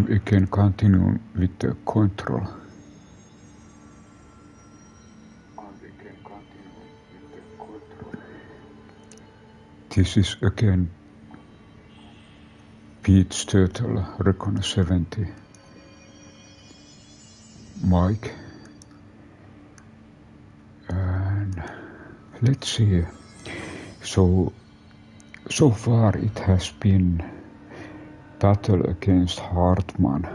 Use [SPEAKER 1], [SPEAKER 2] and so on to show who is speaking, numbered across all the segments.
[SPEAKER 1] we can continue with the control. This is again Pete's Turtle Recon 70 mic, and let's see. So far it has been battle against Hartman.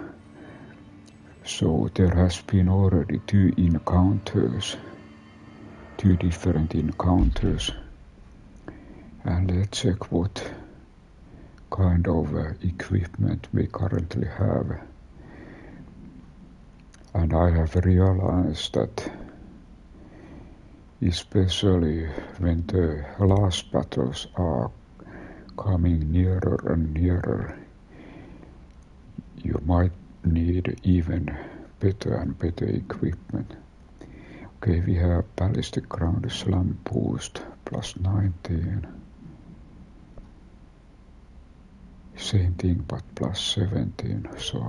[SPEAKER 1] So there has been already two different encounters, and let's check what kind of equipment we currently have. And I have realized that especially when the last battles are coming nearer and nearer, you might need even better and better equipment. Okay, we have ballistic ground slam boost plus 19. Same thing but plus 17, so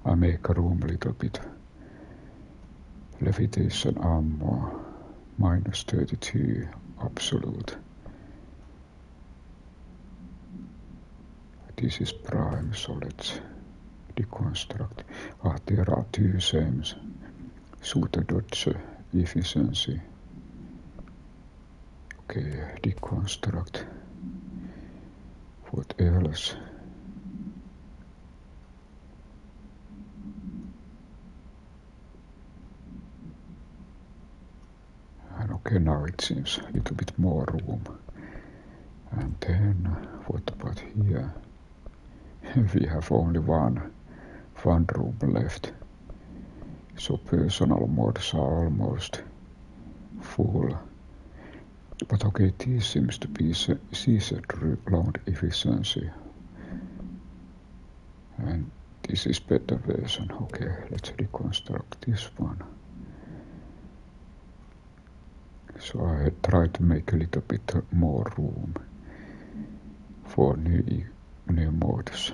[SPEAKER 1] I make a room a little bit. Levitation ammo minus 32 absolute. This is prime, so let's deconstruct. There are two same. Shooter dodge efficiency. Okay, deconstruct. What else? And okay, now it seems a little bit more room. And then, what about here? We have only one room left. So personal mods are almost full. But okay, this seems to be seasoned reload efficiency. And this is better version. Okay, let's reconstruct this one. So I try to make a little bit more room for new mods.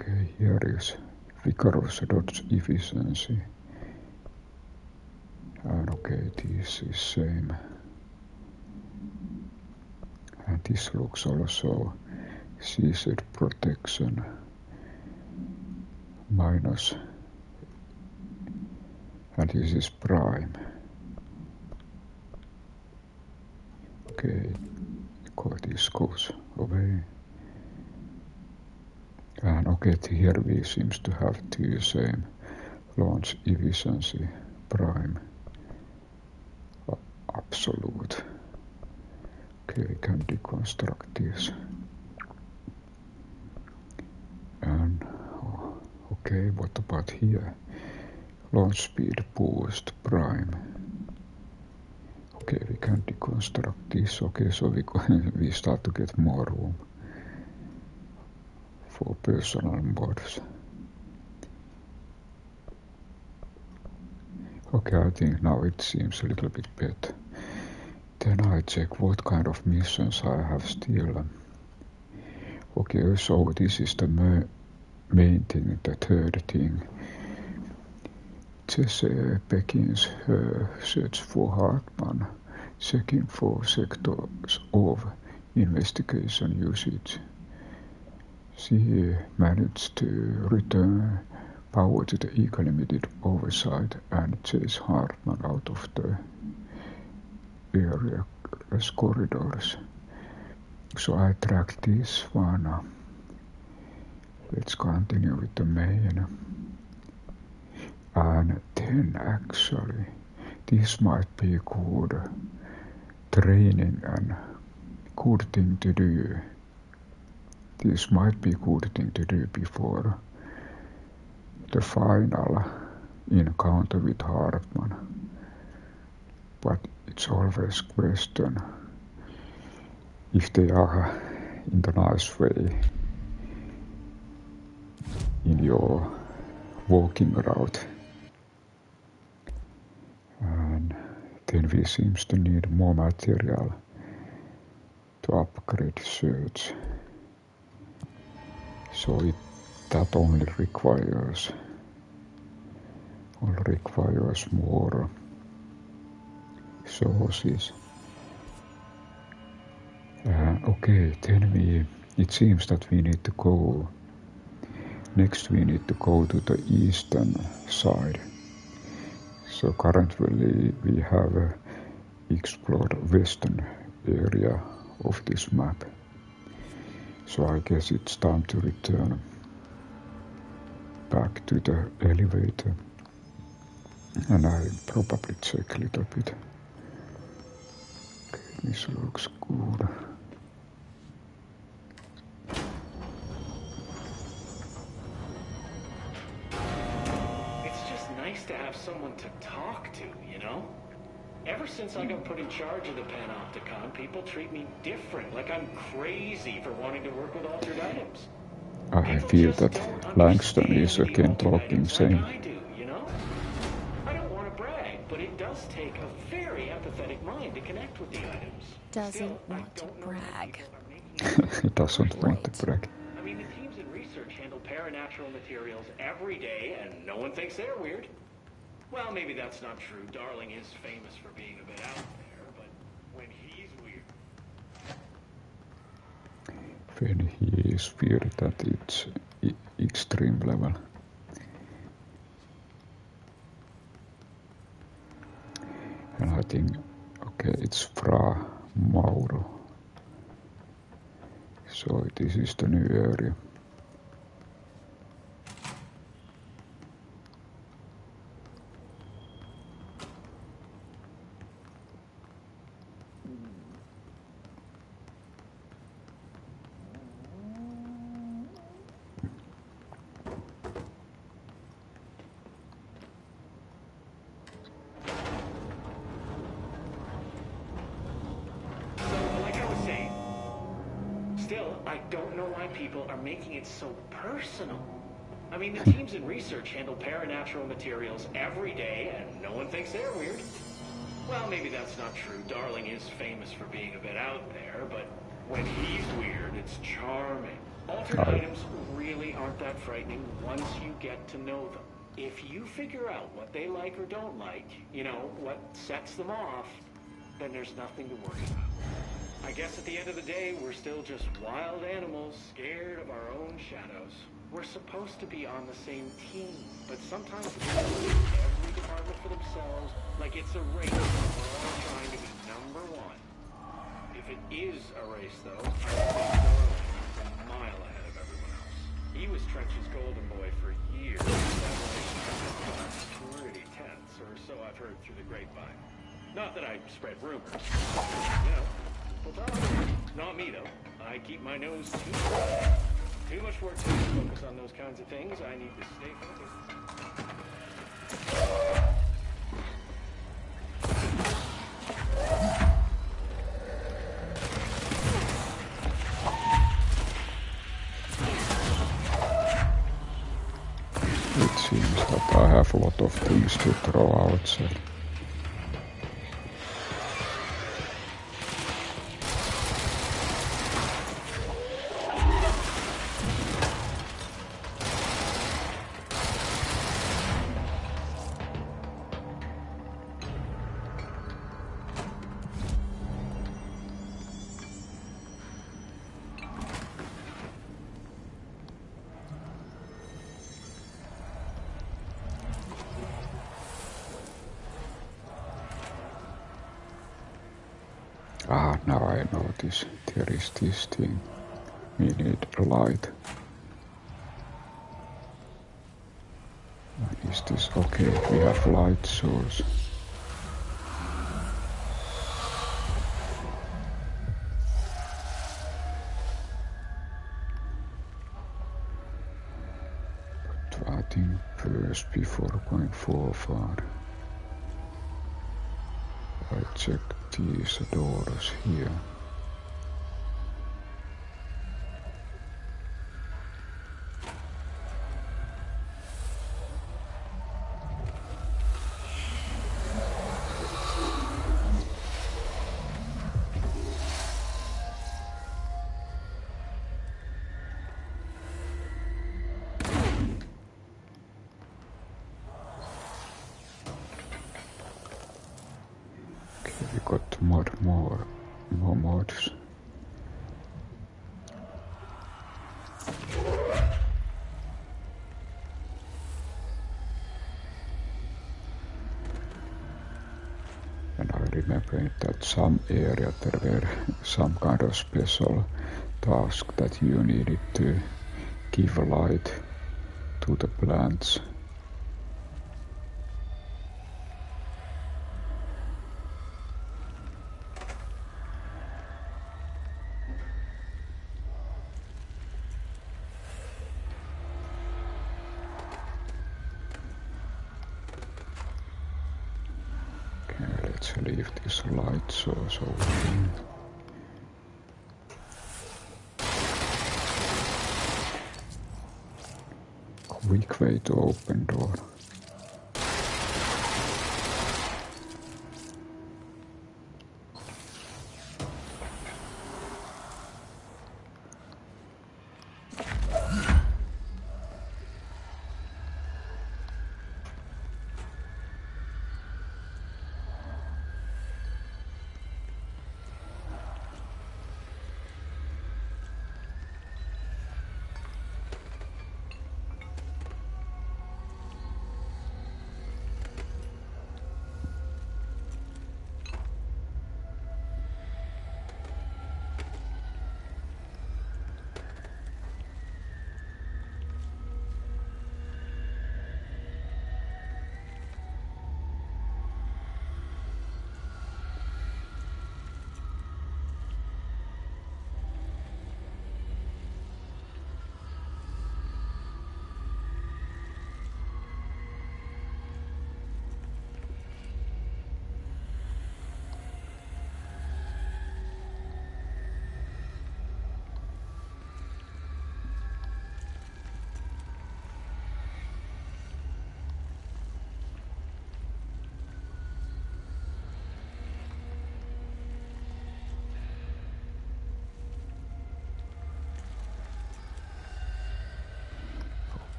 [SPEAKER 1] Okay, here is vigorous dodge efficiency. And okay, this is same. And this looks also seasoned protection minus. And this is prime. Okay, this goes away. And okay, here we seems to have the same launch efficiency prime absolute. Okay, we can deconstruct this. And okay, what about here? Launch speed boost prime. Okay, we can deconstruct this. Okay, so we start to get more room for personal mods. Okay, I think now it seems a little bit better. Then I check what kind of missions I have still. Okay, so this is the main thing, the third thing. Jesse begins her search for Hartman, checking for sectors of investigation usage. She managed to return power to the Eco-Limited oversight and chase Hartman out of the area's corridors. So I tracked this one. Let's continue with the main. And then actually, this might be good training and good thing to do. This might be good thing to do before the final encounter with Hartman. But it's always question if they are in the nice way in your walking route. And then we seems to need more material to upgrade search. So that only requires more sources. Okay, then it seems that we need to go. Next we need to go to the eastern side. So currently we have explored western area of this map. So I guess it's time to return back to the elevator. And I probably check a little bit. Okay, this looks good.
[SPEAKER 2] It's just nice to have someone to talk to, you know? Ever since I got put in charge of the Panopticon, people treat me different, like I'm crazy for wanting to work with altered items.
[SPEAKER 1] I feel that Langston is again talking same.
[SPEAKER 2] Like I do, you know? I don't want to brag, but it does take a very empathetic mind to connect with the items.
[SPEAKER 3] Doesn't want to brag.
[SPEAKER 1] He doesn't want to brag.
[SPEAKER 2] I mean, the teams in research handle paranatural materials every day, and no one thinks they're weird. Well, maybe that's not true. Darling is famous for being a bit out there, but when he's weird...
[SPEAKER 1] When he is weird, that it's extreme level. And I think, okay, it's Fra Mauro. So this is the new area.
[SPEAKER 2] People are making it so personal. I mean, the teams in research handle paranatural materials every day, and no one thinks they're weird. Well, maybe that's not true. Darling is famous for being a bit out there, but when he's weird, it's charming. Altered items really aren't that frightening once you get to know them. If you figure out what they like or don't like, you know, what sets them off, then there's nothing to worry about. I guess at the end of the day, we're still just wild animals, scared of our own shadows. We're supposed to be on the same team, but sometimes people leave every department for themselves, like it's a race. We're all trying to be number one. If it is a race, though, I think Darling is a mile ahead of everyone else. He was Trench's golden boy for years. That relationship was pretty tense, or so I've heard through the grapevine. Not that I spread rumors, you know. Not me, though. I keep my nose too dry. Too much work to focus on those kinds of things. I need to stay focused.
[SPEAKER 1] It seems that I have a lot of things to throw outside. Now I notice there is this thing. We need a light. And is this okay? We have light source. But I think first, before going forward, I check these doors here. got to mod more mods. And I remember that some area there were some kind of special task that you needed to give light to the plants. Let's leave this light source open. Quick way to open door.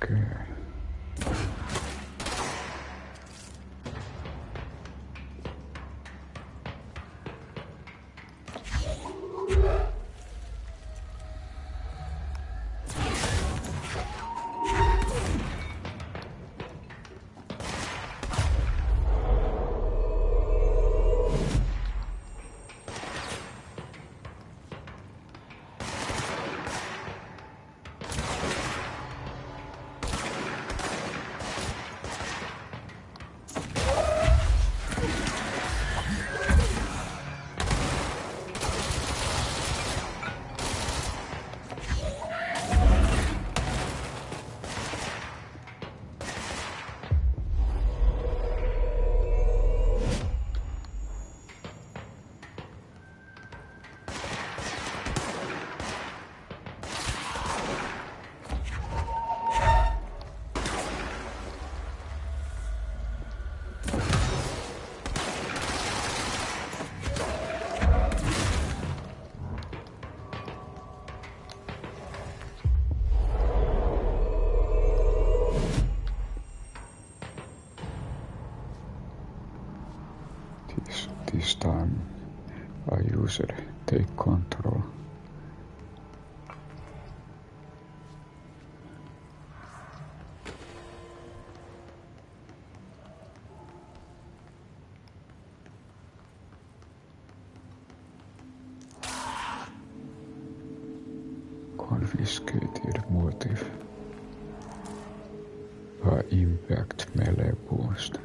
[SPEAKER 1] Okay. This time I usually take control. Confiscated motive. Impact melee boost.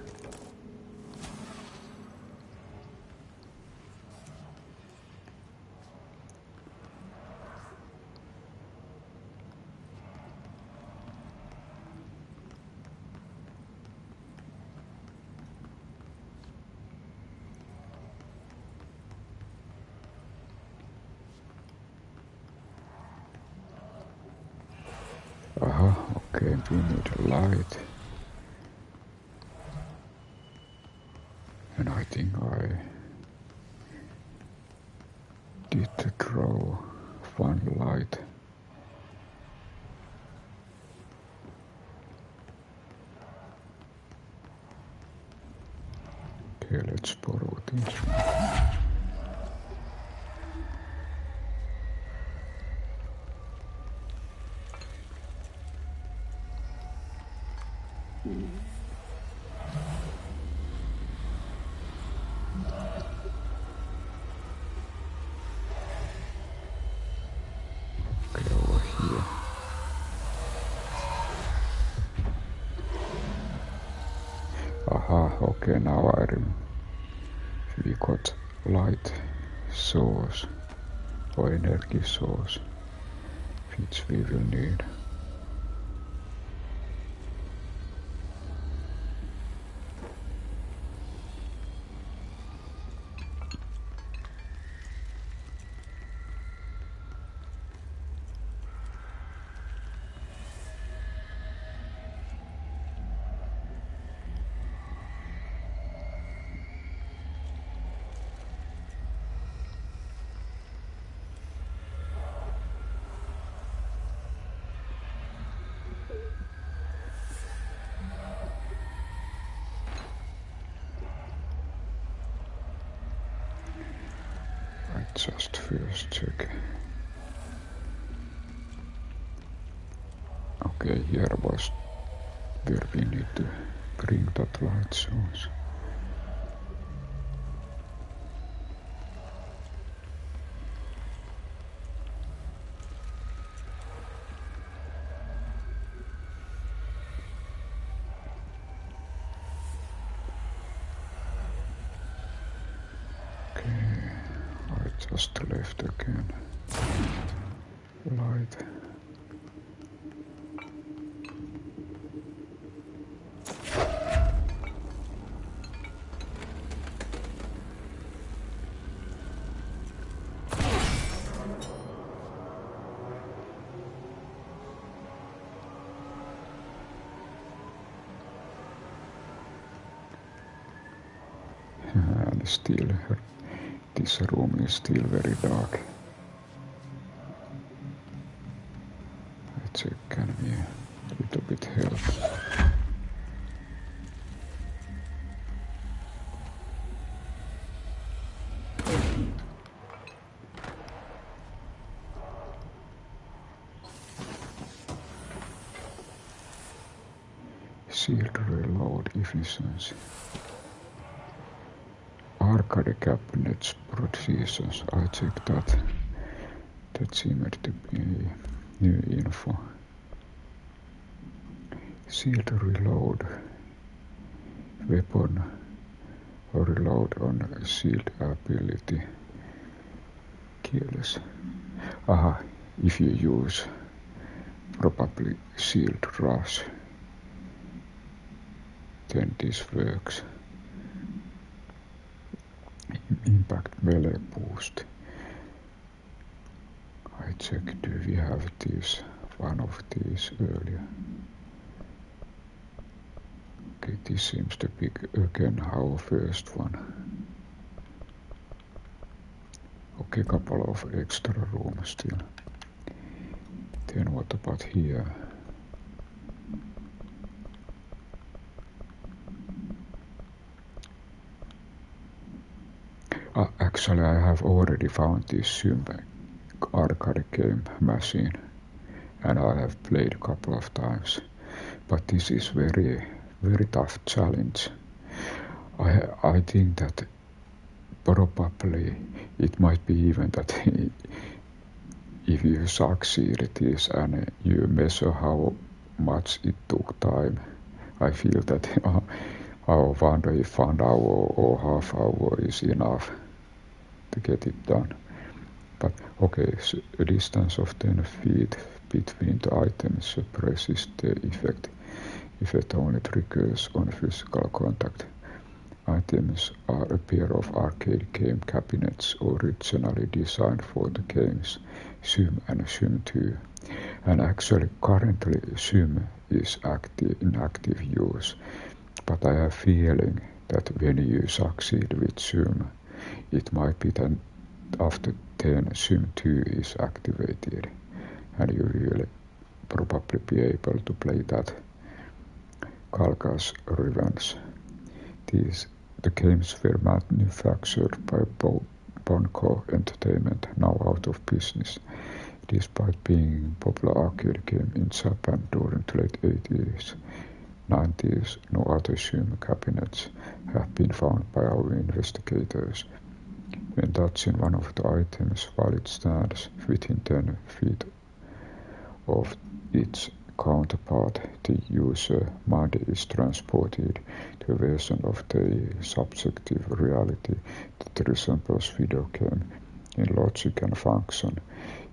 [SPEAKER 1] Aha, okay, we need a light. And I think I did draw one light. Okay, let's borrow this. Okay, over here. Aha, okay, now I remember. We got light source or energy source, which we will need. Just first check. Okay, here was where we need to bring that light source. Okay, I just left again. Light. And still, this room is still very dark. I check, can we a little bit help? Shield reload efficiency. Arcade cabinets precisions. I checked that. That seemed to be new info. Shield reload. Weapon or reload on shield ability. Kills. Aha, if you use probably shield rush, then this works. Impact melee boost. I check, do we have this, one of these earlier? Okay, this seems to be again our first one. Okay, couple of extra rooms still. Then what about here? Actually, I have already found this Sim arcade game machine, and I have played a couple of times. But this is very, very tough challenge. I think that probably it might be even that if you succeed this and you measure how much it took time, I feel that our 1 hour or half hour is enough to get it done. But okay, so a distance of 10 feet between the items suppresses the effect. Effect only triggers on physical contact. Items are a pair of arcade game cabinets originally designed for the games Sim and Sim 2. And actually currently Sim is in active use. But I have a feeling that when you succeed with Sim, it might be that after 10 Sim 2 is activated, and you will probably be able to play that Kalka's Revenge. The games were manufactured by Bonco Entertainment, now out of business. Despite being a popular arcade game in Japan during the late 80s, 90s, no other Zoom cabinets have been found by our investigators. When touching one of the items while it stands within 10 feet of its counterpart, the user mind is transported to a version of the subjective reality that resembles video game in logic and function.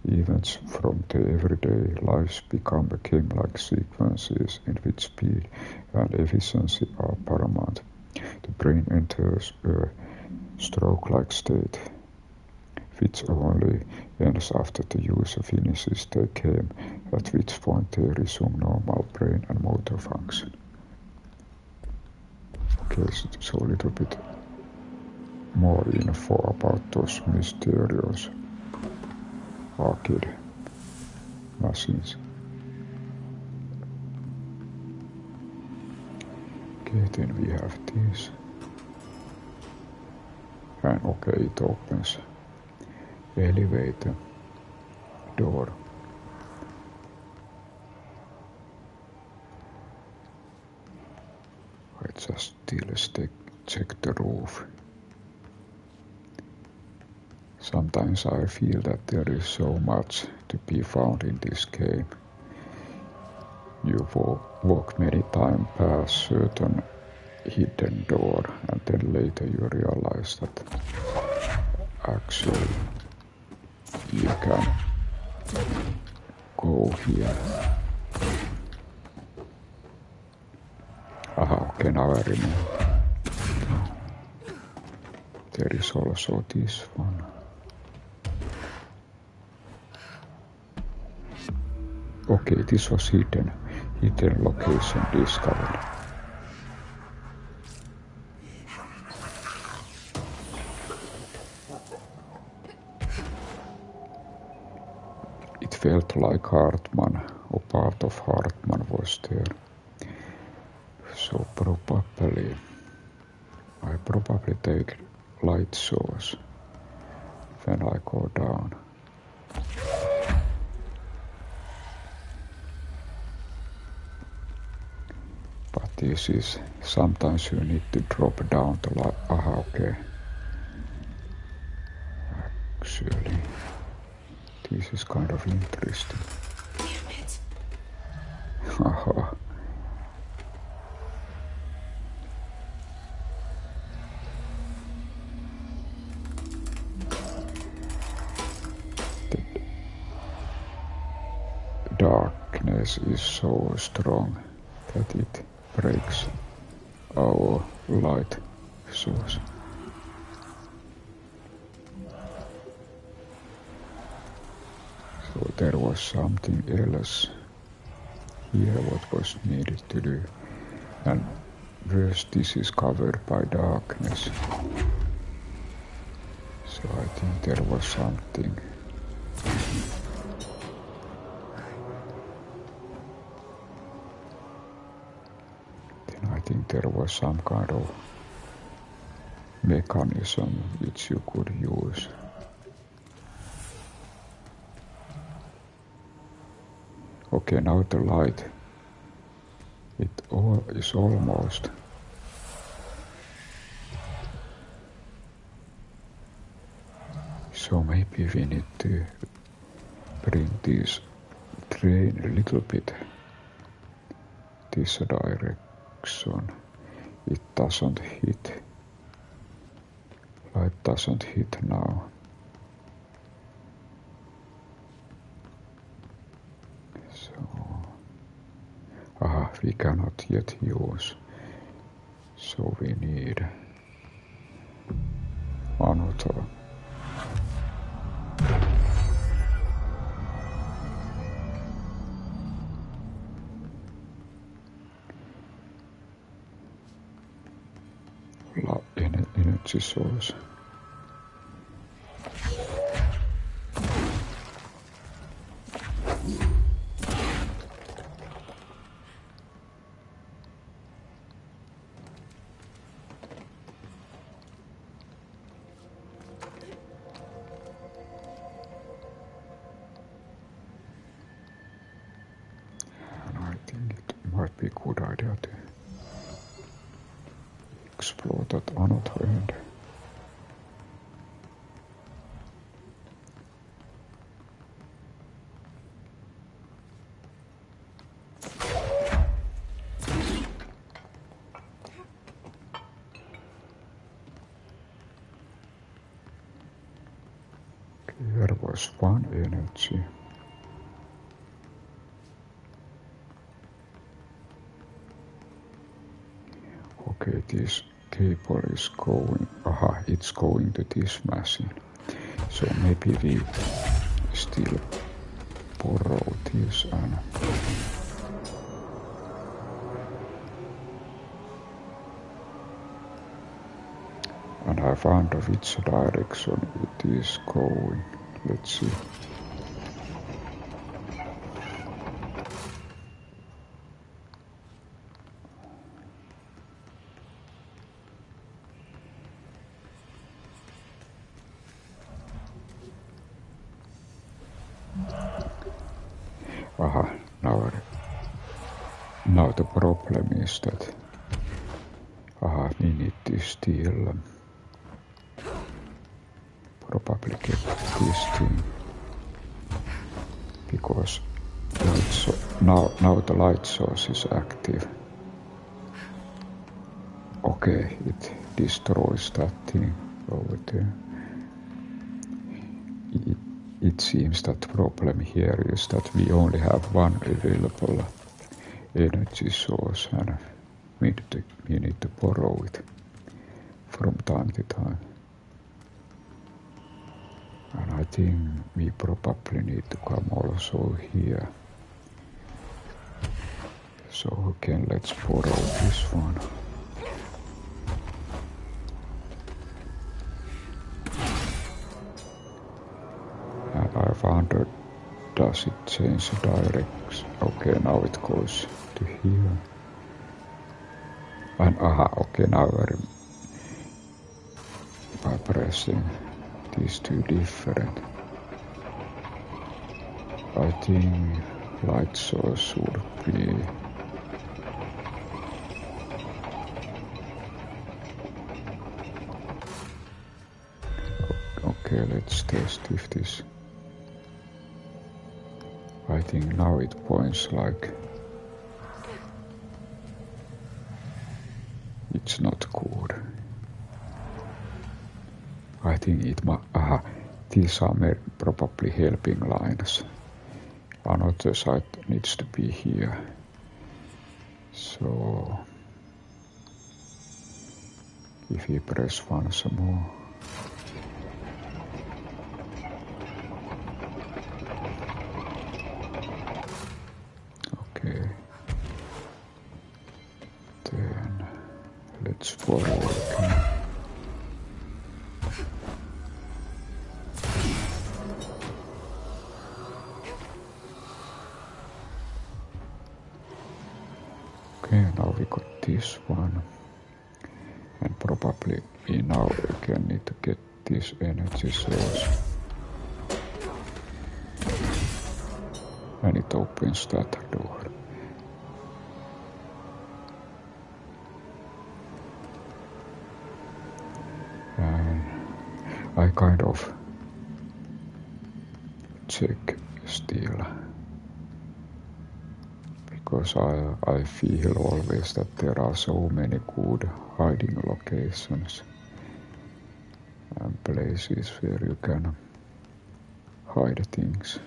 [SPEAKER 1] Events from the everyday lives become game-like sequences in which speed and efficiency are paramount. The brain enters a stroke-like state, which only ends after the user finishes the game, at which point they resume normal brain and motor function. Okay, so a little bit more info about those mysterious arcade machines. Okay, then we have this. And okay, it opens elevator door. I just still check the roof. Sometimes I feel that there is so much to be found in this game. You walk many times past certain hidden door, and then later you realize that actually you can go here. Okay, now I remember. There is also this one. Okay, this was hidden location discovered. It felt like Hartman, or part of Hartman was there. So I probably take light source when I go down. But this is, sometimes you need to drop down the light. Okay. Actually, this is kind of interesting.
[SPEAKER 3] Damn it.
[SPEAKER 1] The darkness is so strong that it breaks our light source. So there was something else here what was needed to do, and first this is covered by darkness. So I think there was something. Then I think there was some kind of mechanism which you could use. Okay, now the light, it all is almost. So maybe we need to bring this train a little bit this direction. It doesn't hit. Light doesn't hit now. We cannot yet use, so we need another. Energy source. good idea to explore that another end. Here was one energy. Okay, this cable is going, it's going to this machine. So maybe we still borrow this and I found which direction it is going. Let's see. Now the problem is that we need to still probably get this thing because now the light source is active. Okay, it destroys that thing over there. It seems that the problem here is that we only have one available energy source and we need to borrow it from time to time. And I think we probably need to come also here. So again, let's borrow this one. And I wonder, does it change the direction? Okay, now it goes to here. And okay, now by pressing these two different, I think light source should be okay. Let's test if this. I think now it points like it's not good. I think it might. These are probably helping lines. Another side needs to be here. So if we press once more. Okay. Then let's borrow again. Okay, now we got this one. And probably we now again need to get this energy source. And it opens that door. And I kind of check still. Because I feel always that there are so many good hiding locations and places where you can hide things.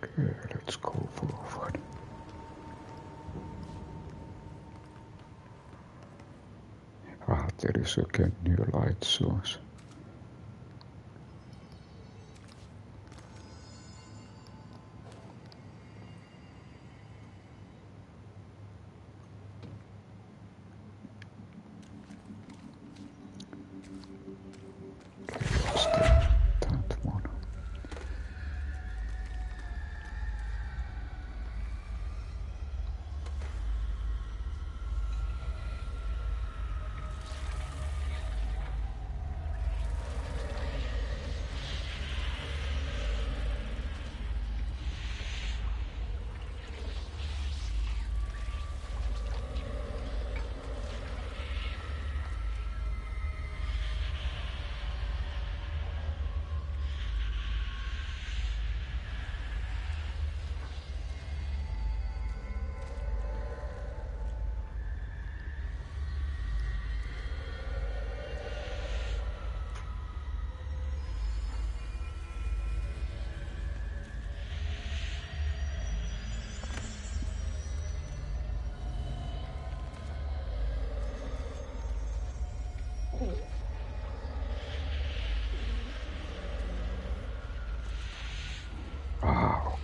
[SPEAKER 1] Okay, let's go forward. there is again new light source. What's that one?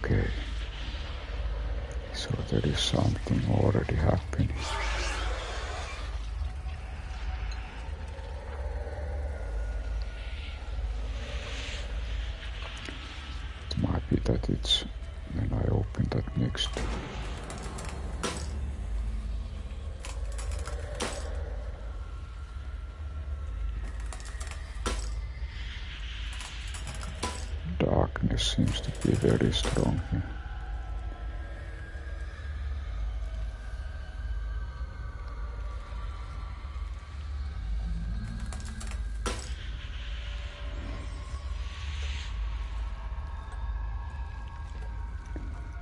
[SPEAKER 1] Okay. So there is something already happening. It might be that it's when I open that next. Darkness seems to be very strong here.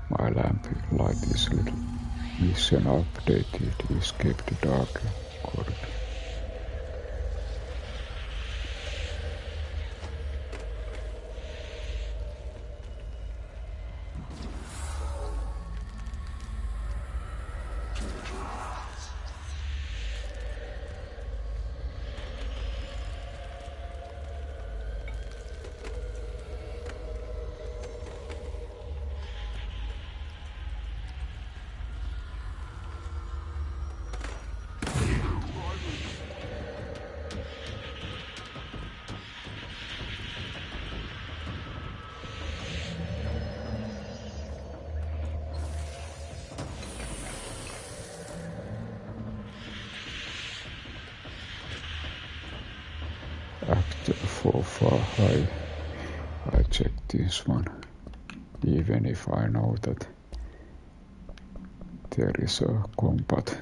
[SPEAKER 1] My lamp light is a little mission updated to escape the dark corridor. Act 4 far high. I checked this one, even if I know that there is a combat.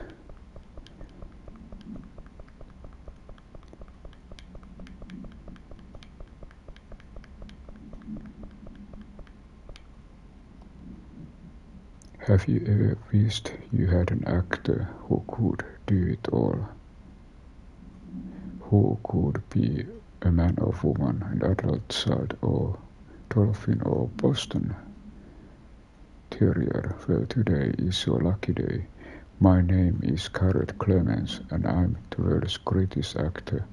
[SPEAKER 1] Have you ever wished you had an actor who could do it all? Who could be a man or woman, an adult child or dolphin or Boston Terrier? Well, today is your lucky day. My name is Garrett Clemens and I'm the world's greatest actor.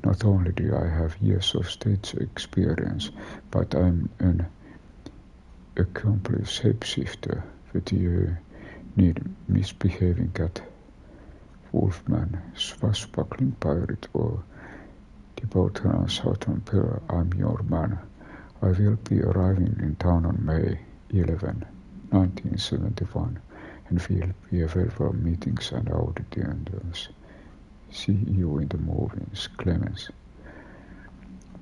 [SPEAKER 1] Not only do I have years of stage experience, but I'm an accomplished shapeshifter. Whether you need misbehaving cat, wolfman, swashbuckling pirate or devotional southern pillar, I'm your man. I will be arriving in town on May 11, 1971 and will be available meetings and auditions. See you in the movies, Clemens.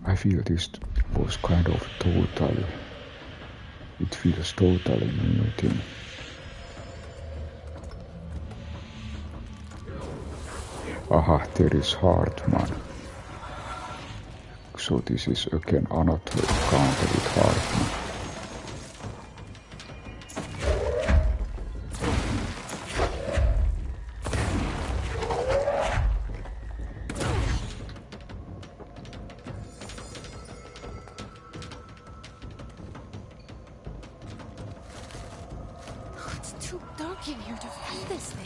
[SPEAKER 1] I feel this was kind of totally, it feels totally new thing. Aha, there is Hartman. So this is again another encounter with Hartman.
[SPEAKER 3] It's too dark in here to find this thing.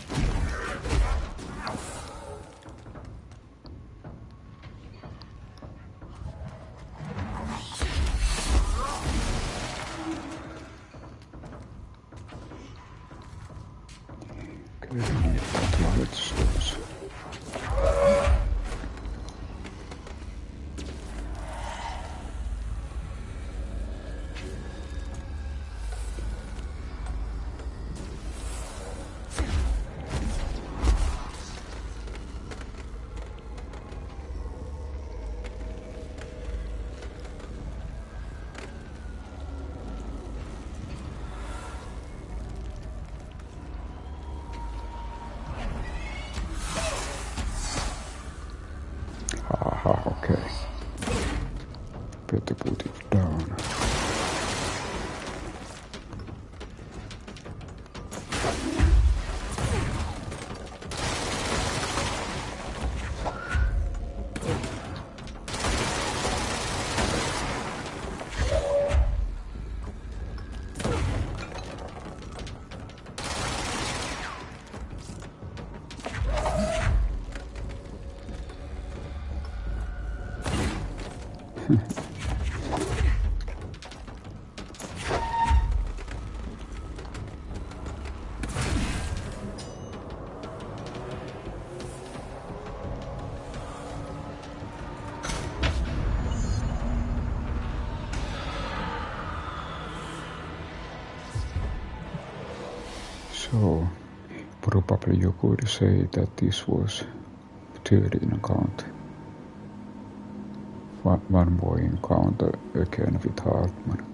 [SPEAKER 1] forgot to put it down. So, probably you could say that this was third encounter. One more encounter again with Hartman.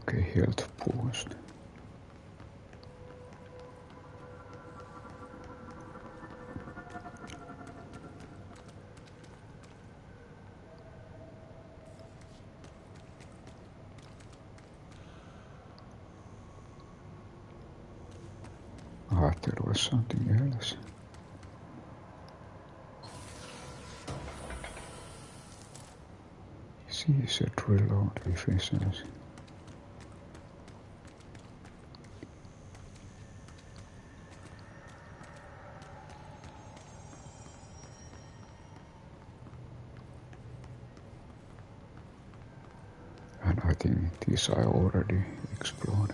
[SPEAKER 1] Okay, health boost. Ah, there was something else. She's a drill efficiency. And I think this I already explored.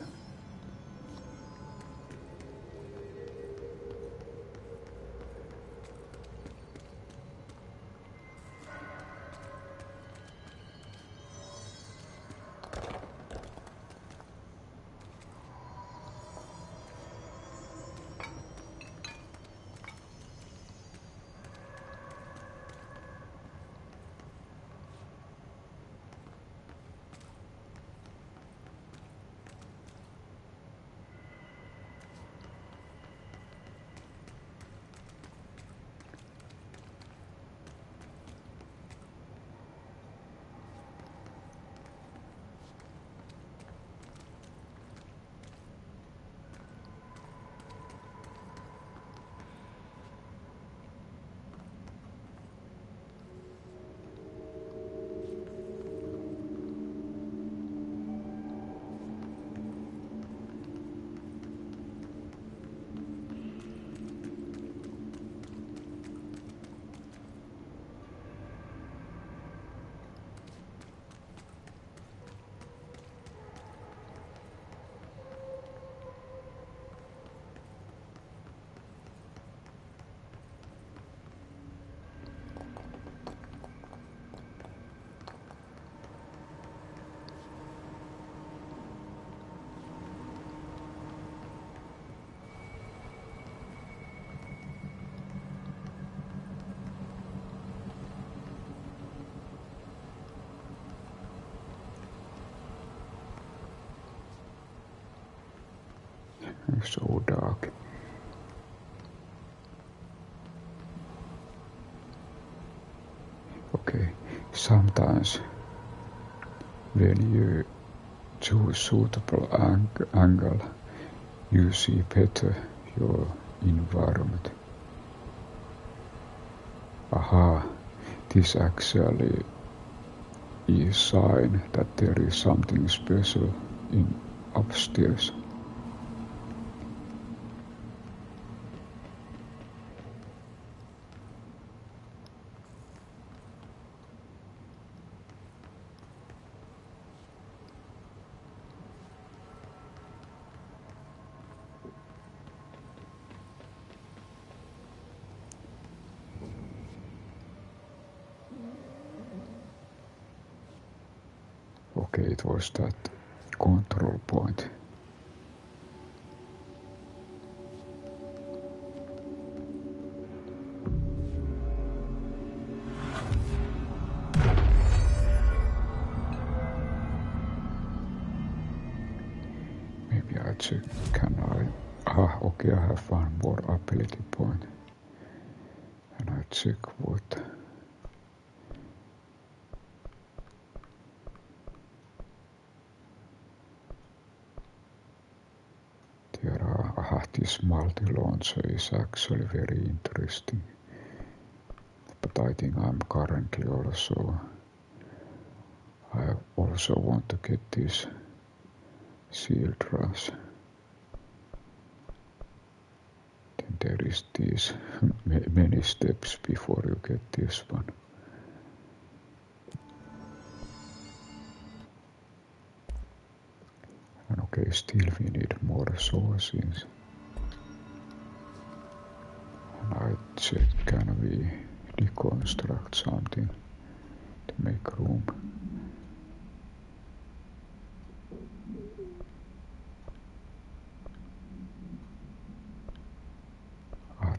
[SPEAKER 1] It's so dark. Okay, sometimes when you choose suitable angle, you see better your environment. Aha, this actually is sign that there is something special in upstairs. Okay, it was that control point. Maybe I check, can I? Okay, I have one more ability point. And I check what. There are, this multi-launcher is actually very interesting. But I think I'm currently also, I also want to get this shield rush. Then there is these many steps before you get this one. And okay, still we need more sources. And I check, can we deconstruct something to make room?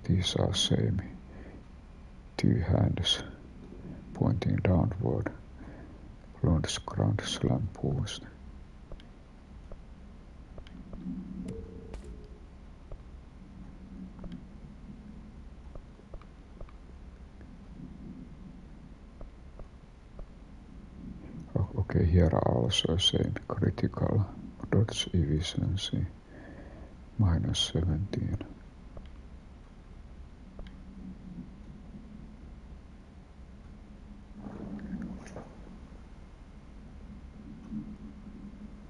[SPEAKER 1] These are same, two hands pointing downward, ground slam post. Okay, here are also same critical dodge efficiency, -17.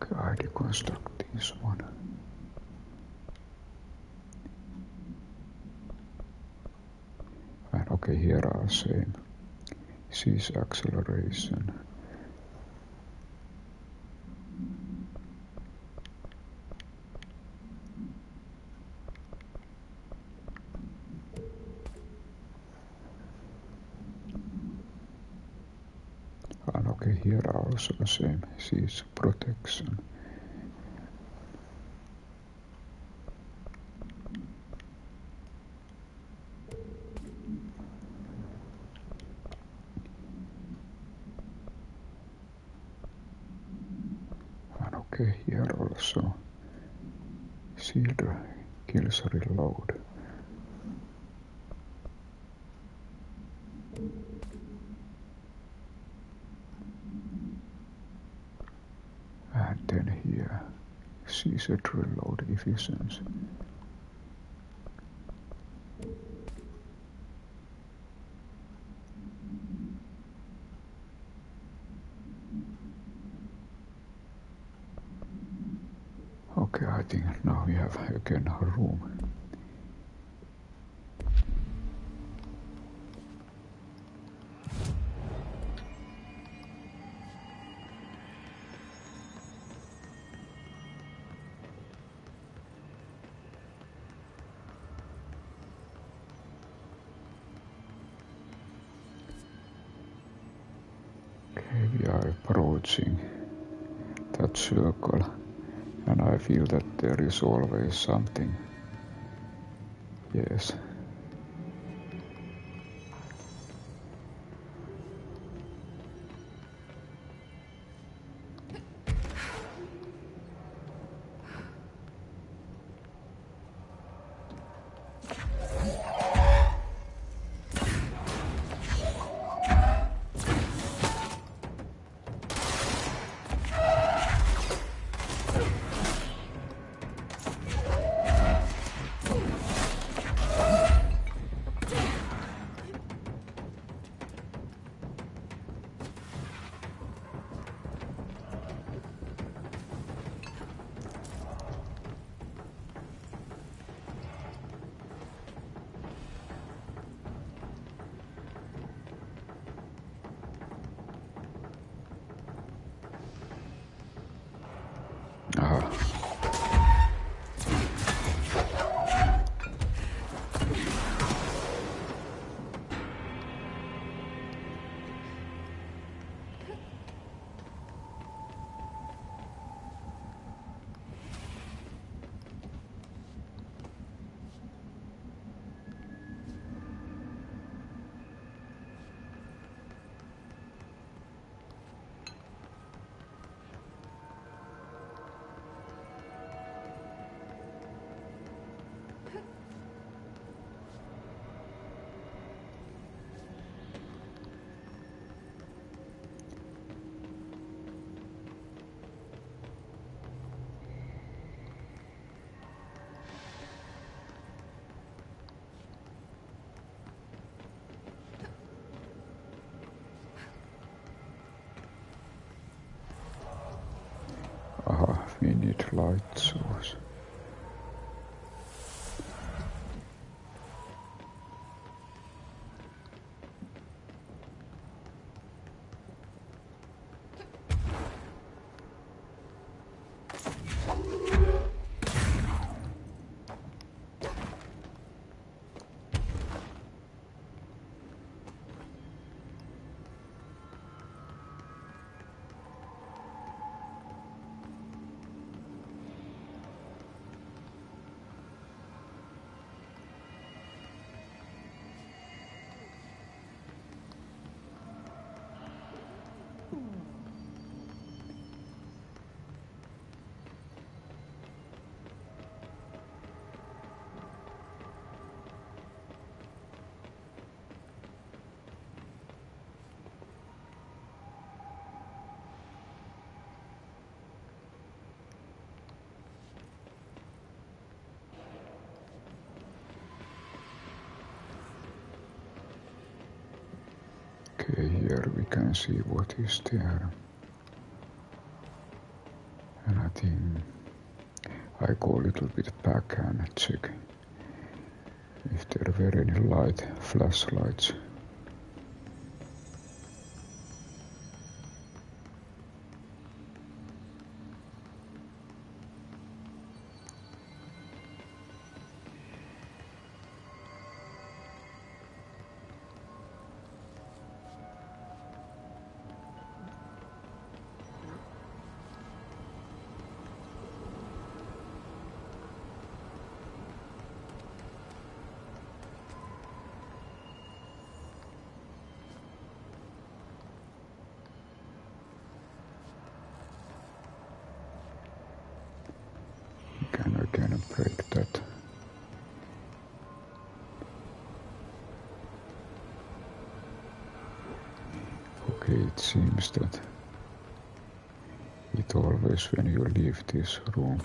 [SPEAKER 1] Okay, I deconstruct this one. And okay, here are same. Seize acceleration. And okay, here are also the same. Seize protection. And okay, here also shield kills reload. And then here, sees a reload efficiency. Okay, I think now we have again a room. Okay, we are approaching that circle, and I feel that there is always something. Yes. We need light source. Okay, here we can see what is there. And I think I go a little bit back and check if there were any light flashlights. Can again break that. Okay, it seems that it always when you leave this room.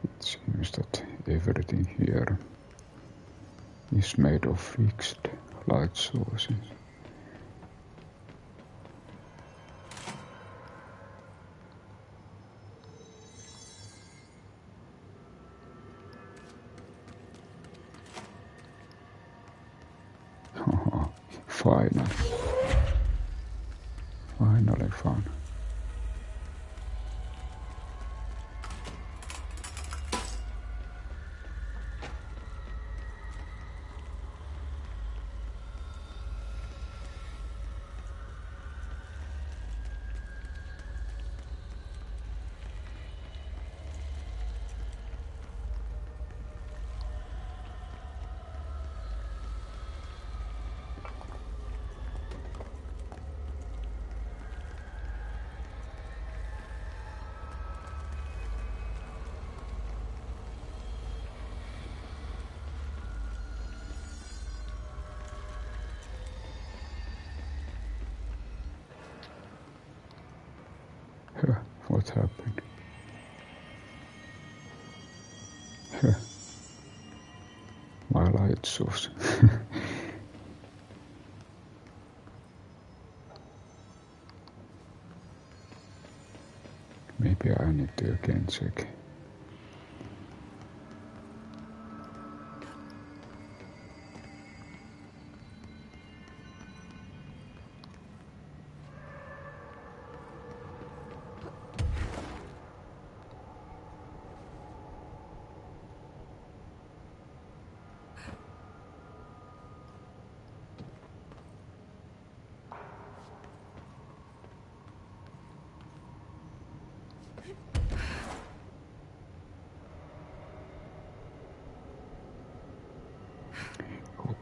[SPEAKER 1] It seems that everything here is made of fixed light sources. Finally found. What happened? My light source. Maybe I need to again check.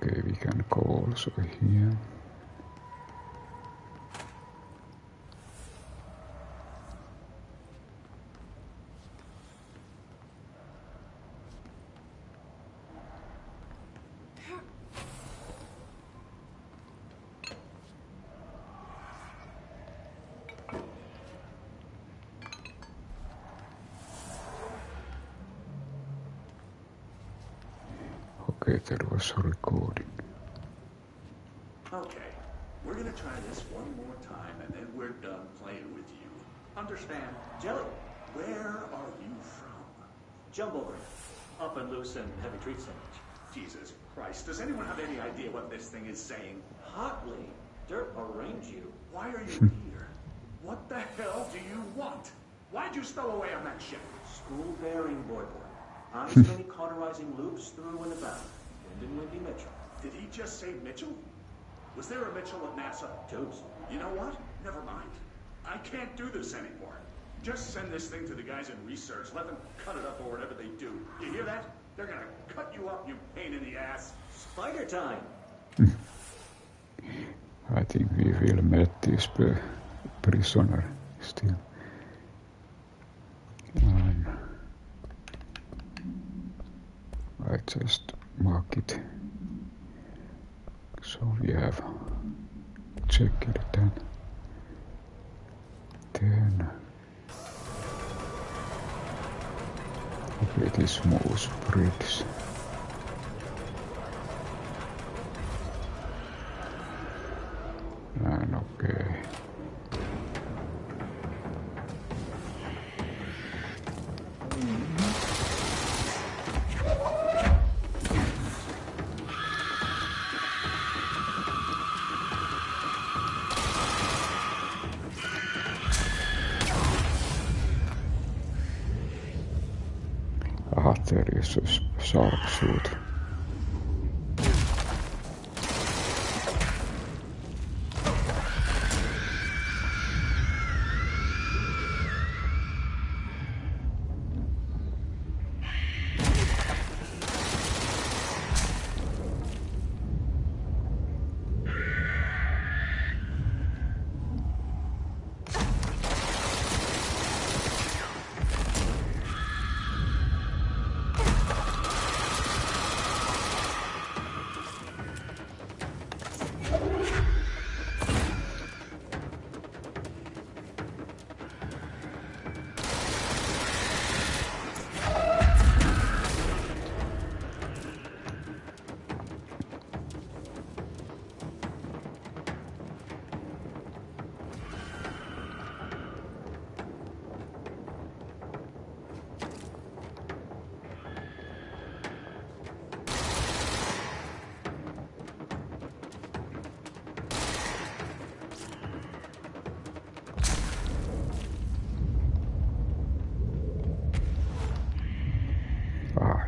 [SPEAKER 1] Okay, we can go also here. Okay, there was a recording.
[SPEAKER 4] Okay, we're gonna try this one more time and then we're done playing with you. Understand?
[SPEAKER 5] Jelly,
[SPEAKER 4] Where are you from?
[SPEAKER 5] Jumbleberry, up and loose and heavy treat sandwich.
[SPEAKER 4] Jesus Christ, does anyone have any idea what this thing is saying?
[SPEAKER 5] Hotly, dirt arrange you.
[SPEAKER 4] Why are you here? What the hell do you want? Why'd you stow away on that ship?
[SPEAKER 5] School bearing, boy. Honest many cauterizing loops through and about. Wyndham Windy Mitchell.
[SPEAKER 4] Did he just say Mitchell? Was there a Mitchell at NASA?
[SPEAKER 5] Tubes.
[SPEAKER 4] You know what? Never mind. I can't do this anymore. Just send this thing to the guys in research. Let them cut it up or whatever they do. You hear that? They're gonna cut you up, you pain in the ass.
[SPEAKER 5] Spider time.
[SPEAKER 1] I think we will meet this prisoner still. I just mark it. So we have checked it then. Okay, this moves bricks. And okay. There is a sharpshooter.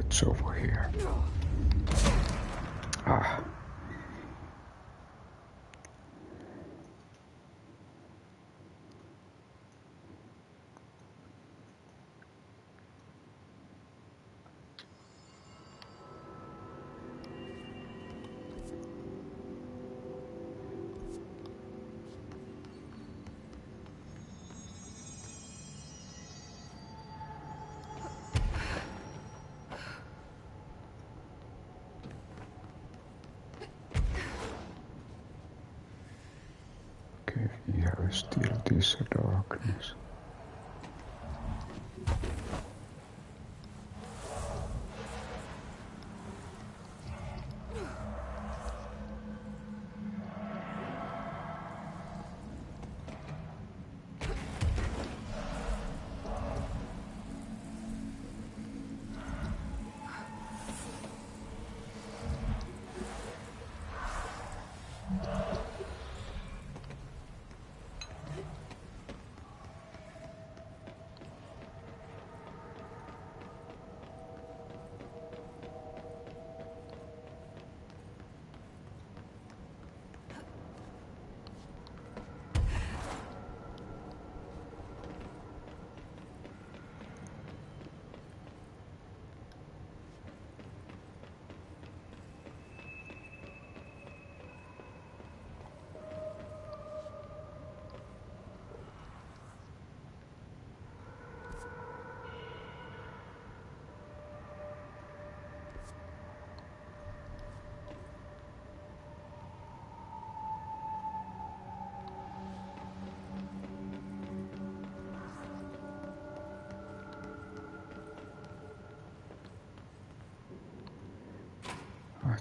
[SPEAKER 1] It's over here. Ah. Okay, we have still this darkness.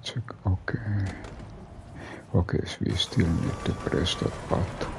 [SPEAKER 1] check. Okay. Okay, so we still need to press that button.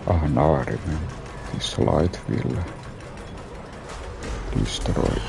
[SPEAKER 1] Ah, now I remember. This light will destroy.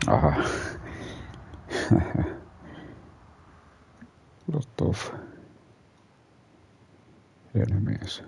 [SPEAKER 1] Aha. Lot of enemies.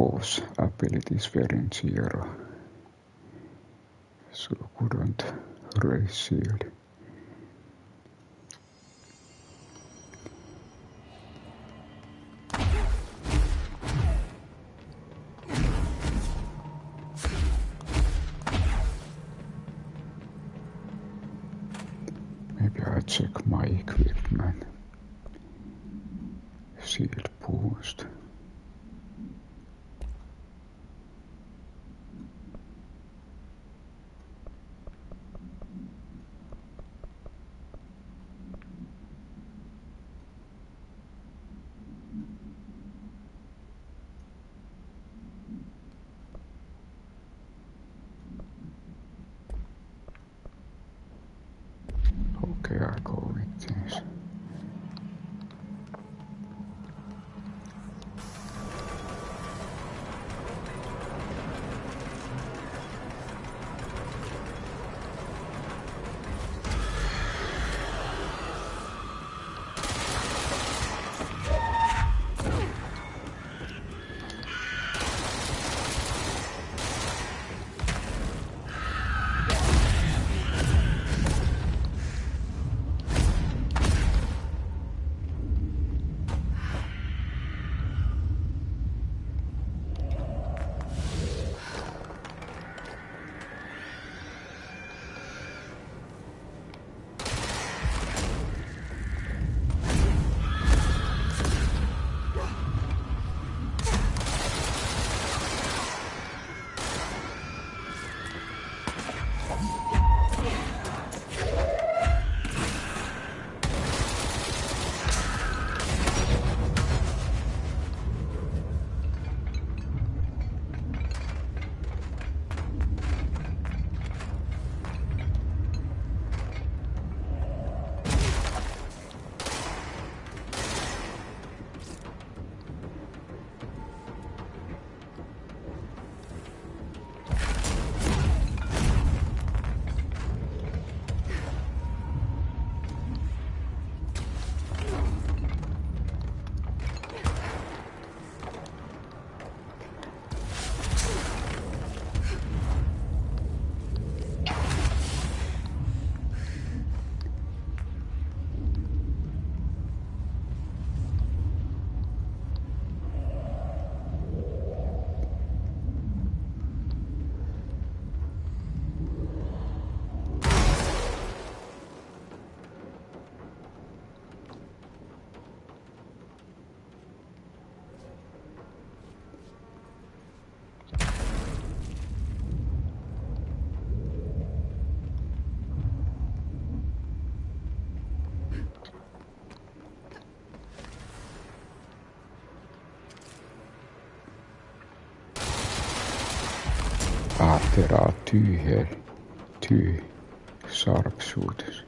[SPEAKER 1] both abilities were in 0, so couldn't raise shield. Maybe I check my equipment. Shield boost. Okay, I go with this. There are two here, 2 sharpshooters.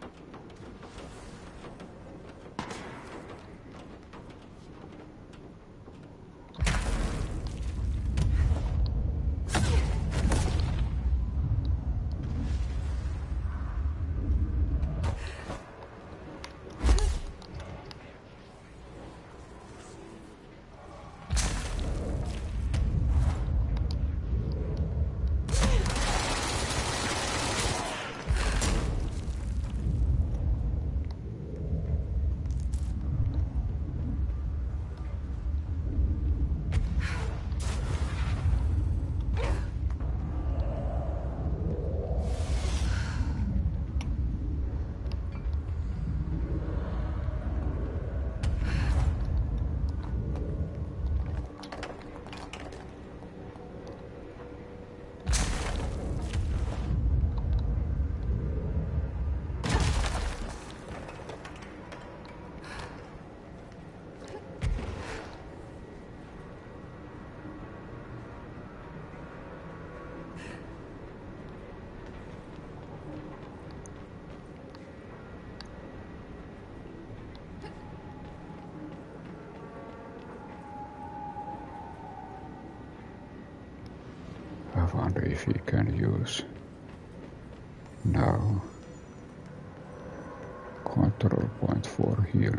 [SPEAKER 1] I wonder if we can use now control point for heal.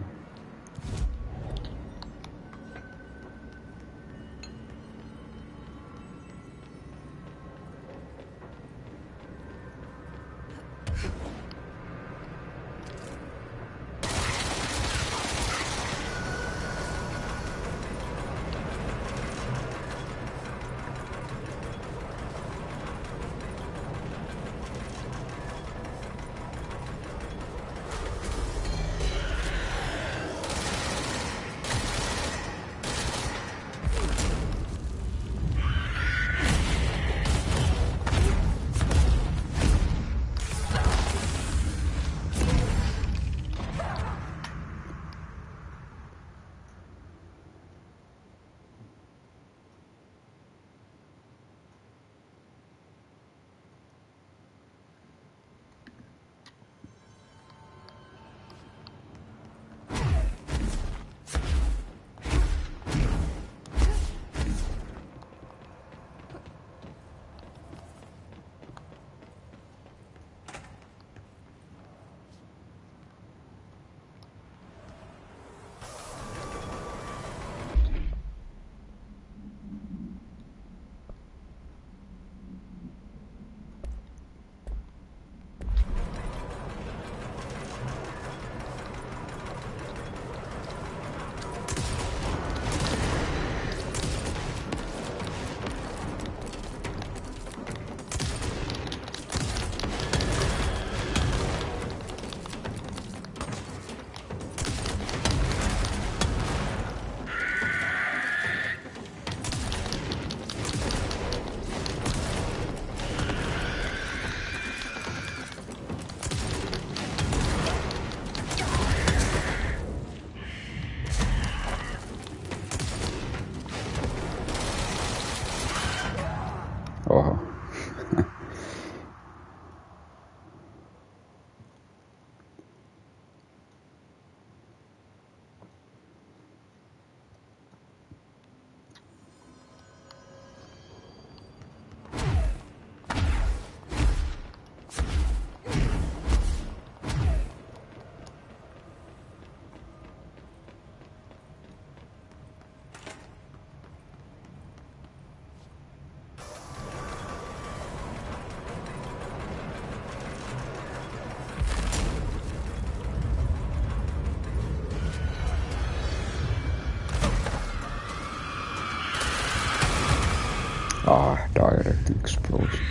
[SPEAKER 1] the explosion.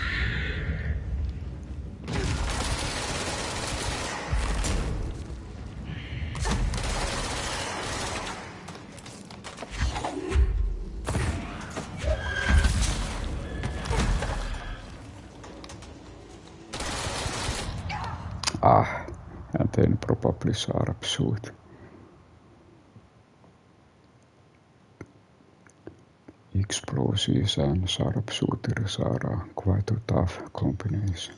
[SPEAKER 1] And then probably sharpshoot. Explosives and sharpshooters are quite a tough combination.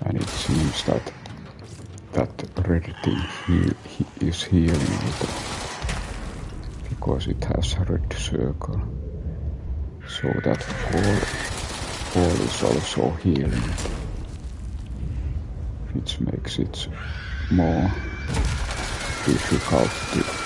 [SPEAKER 1] And it seems that red thing is healing it because it has a red circle, so that all is also healing it, which makes it more difficult to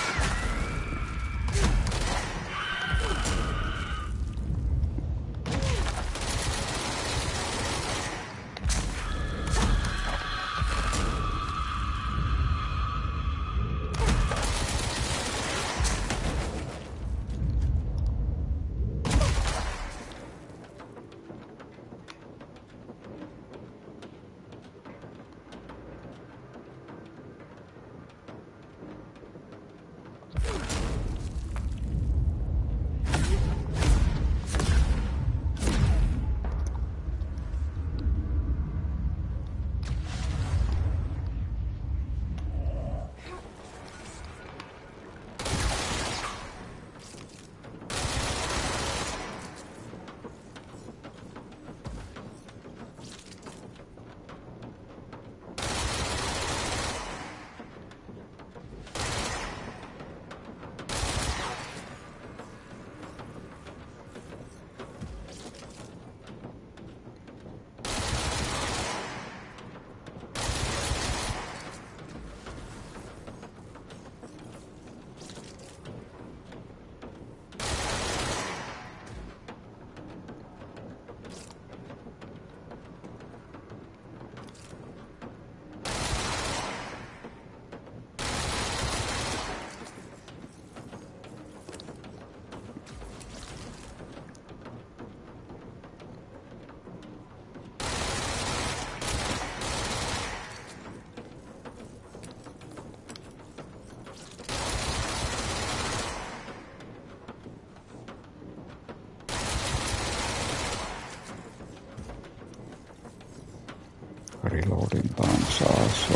[SPEAKER 1] reloading times are so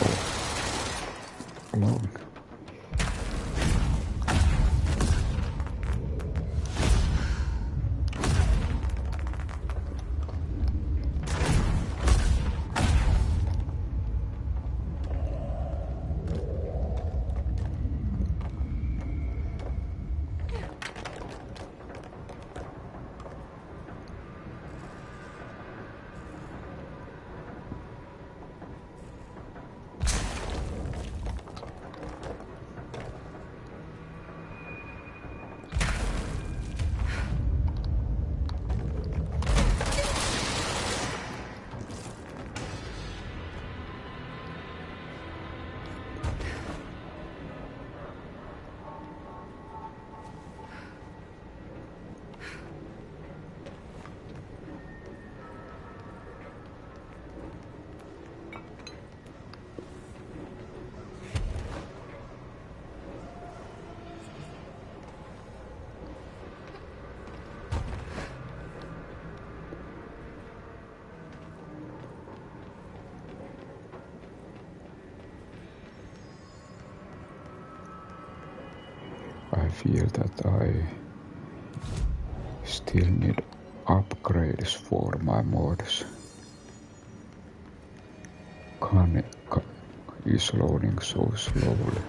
[SPEAKER 1] long. feel that I still need upgrades for my mods. Is loading so slowly.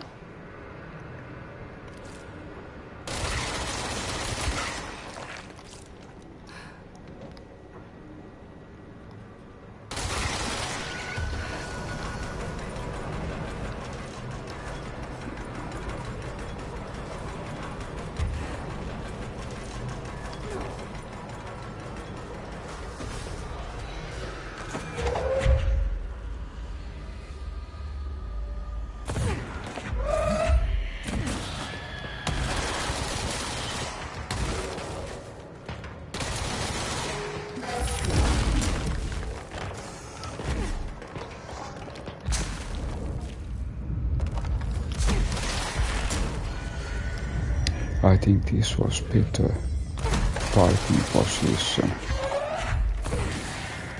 [SPEAKER 1] I think this was better fighting position.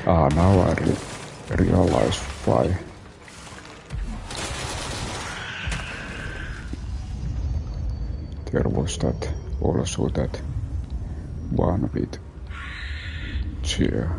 [SPEAKER 1] Now I realize why. There was also that one with chair.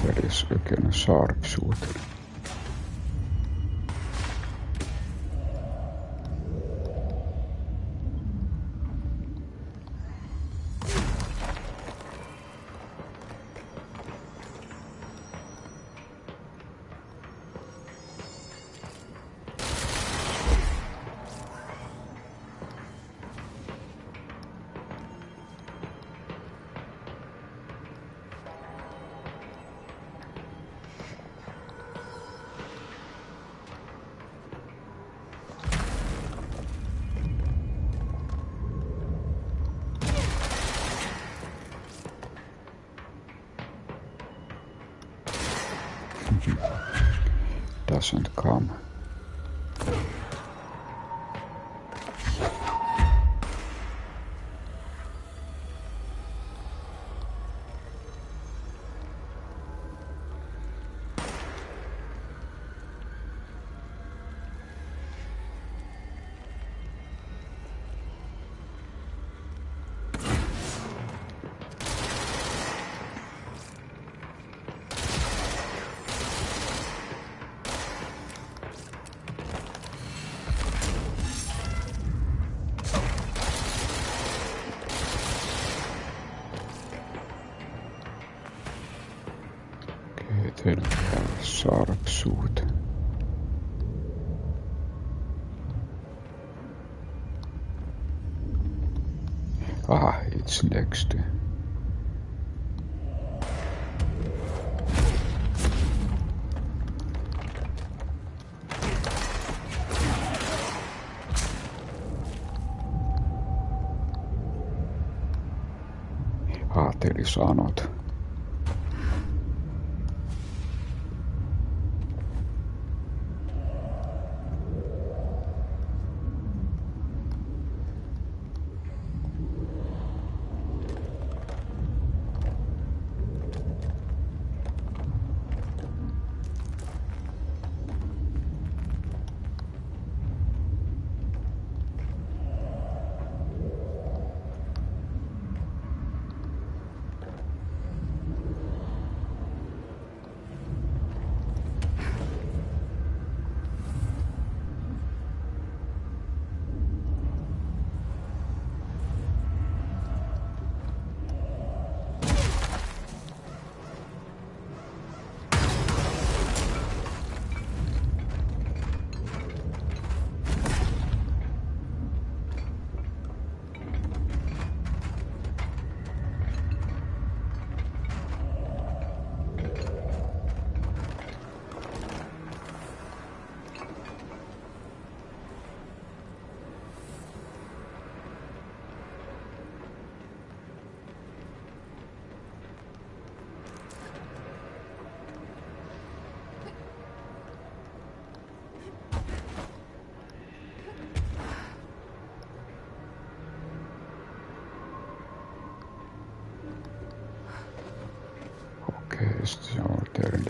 [SPEAKER 1] There is again a sharpshooter. Doesn't come. Then we have a sharpshooter. It's next. There is another.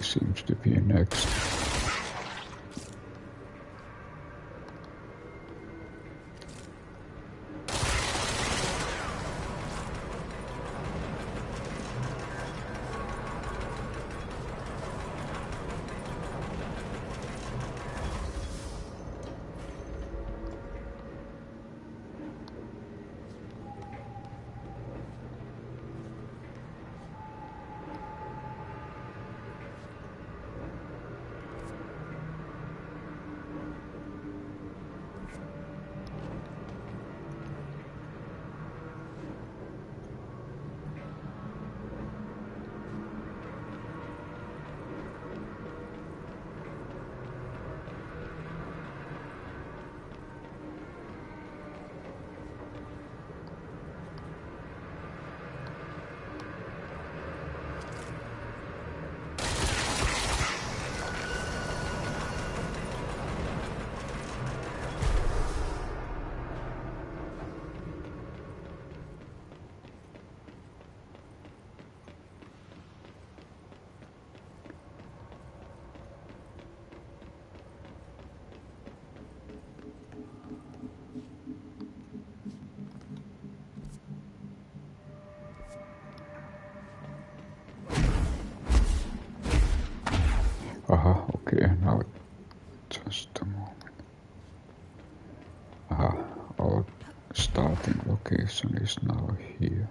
[SPEAKER 1] seems to be next. Aha, okay, now just a moment. Aha, our starting location is now here.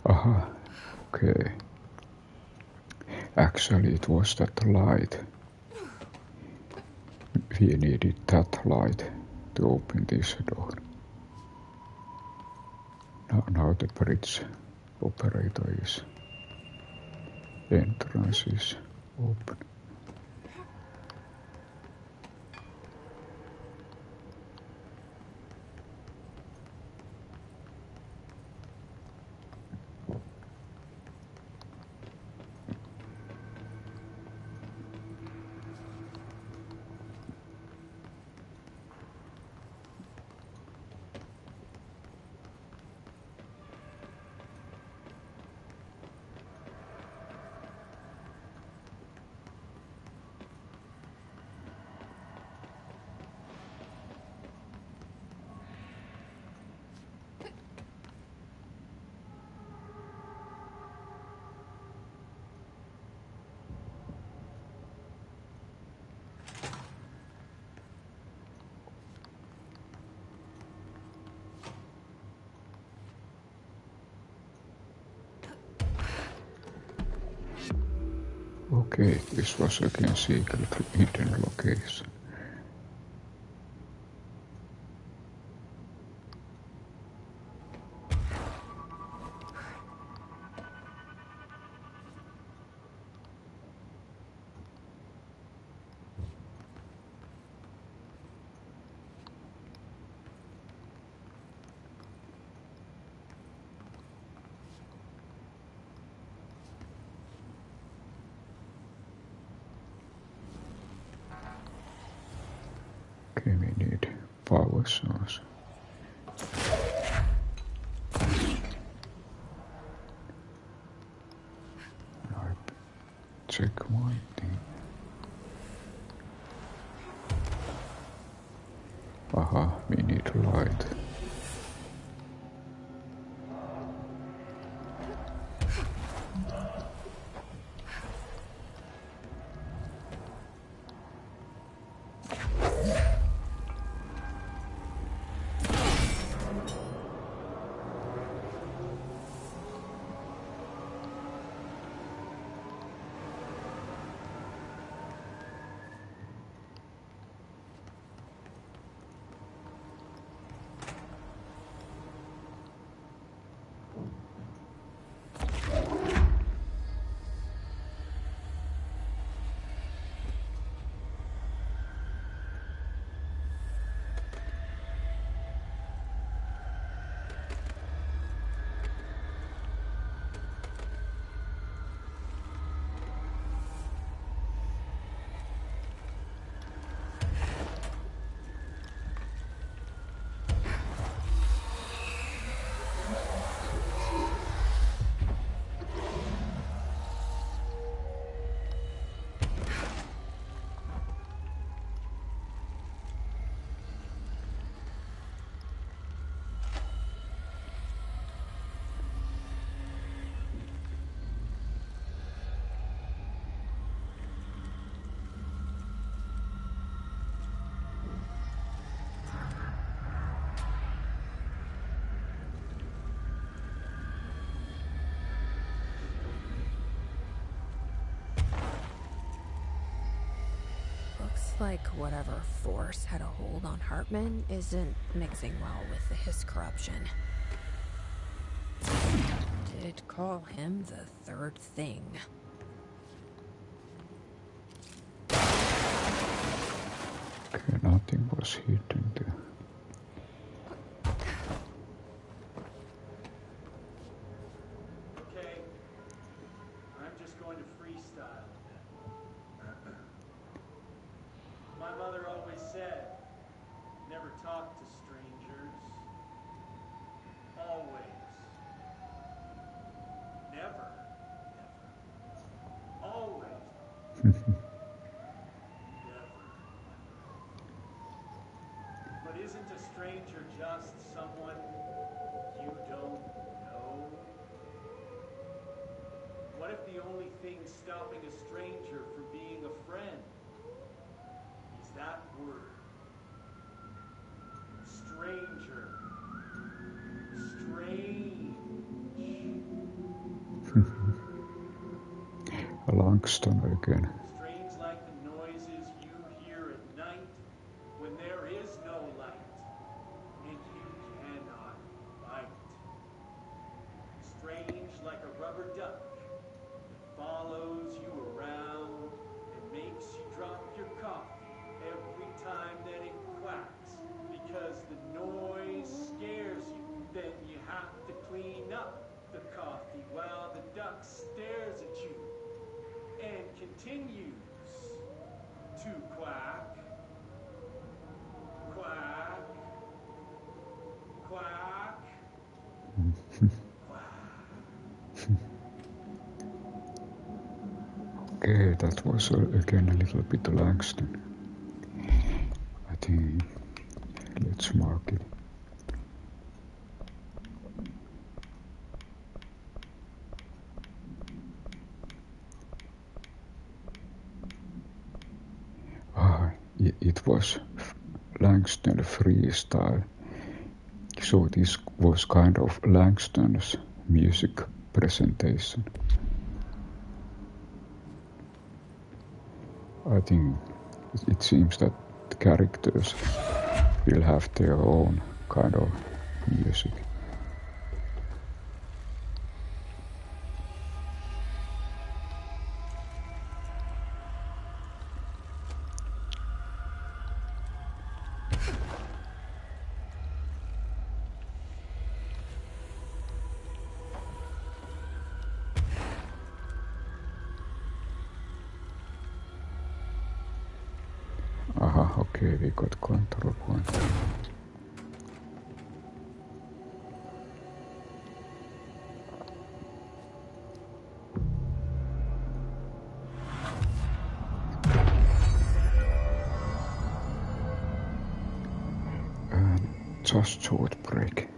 [SPEAKER 1] Aha, okay. Actually, it was that light. We needed that light to open this door. Now the bridge operator is entrance is open. Okay, this was again secret hidden location. Okay, we need power source. Now check one thing. Aha, we need light.
[SPEAKER 3] like whatever force had a hold on Hartman isn't mixing well with his corruption. Did call him the third thing.
[SPEAKER 1] Okay, nothing was hidden there.
[SPEAKER 5] Okay, I'm just going to freestyle a bit. My mother always said, never talk to strangers. Always. Never. Always. Never. But isn't a stranger just someone you don't know? What if the only thing stopping a stranger from being a friend is that word? Stranger. Strange.
[SPEAKER 1] Langston again.
[SPEAKER 5] Strange like the noises you hear at night when there is no light and you cannot bite. Strange like a rubber duck that follows you around and makes you drop your coffee every time that it quacks because the noise scares you. Then you have to clean up the coffee while the duck stares at you and continues to quack, quack, quack, quack.
[SPEAKER 1] Okay, that was again a little bit Langston. I think let's mark it. It was Langston freestyle. So this was kind of Langston's music presentation. I think it seems that the characters will have their own kind of music. Aha, okay, we got control point. And just short break.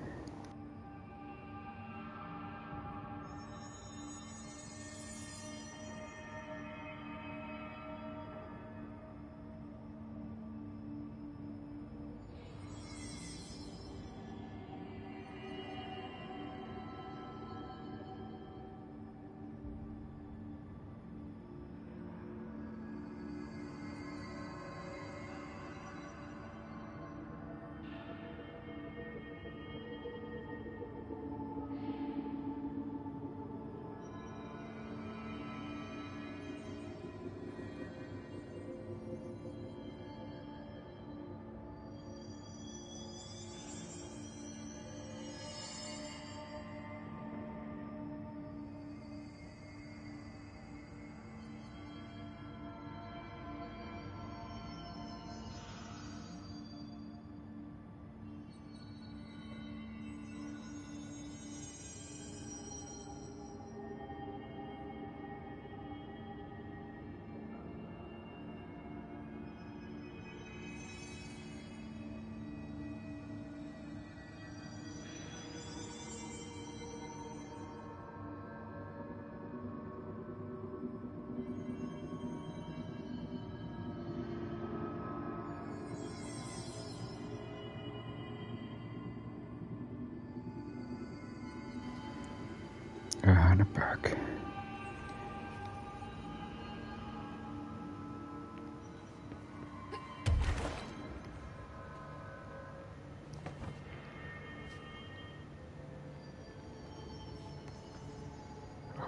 [SPEAKER 1] And back.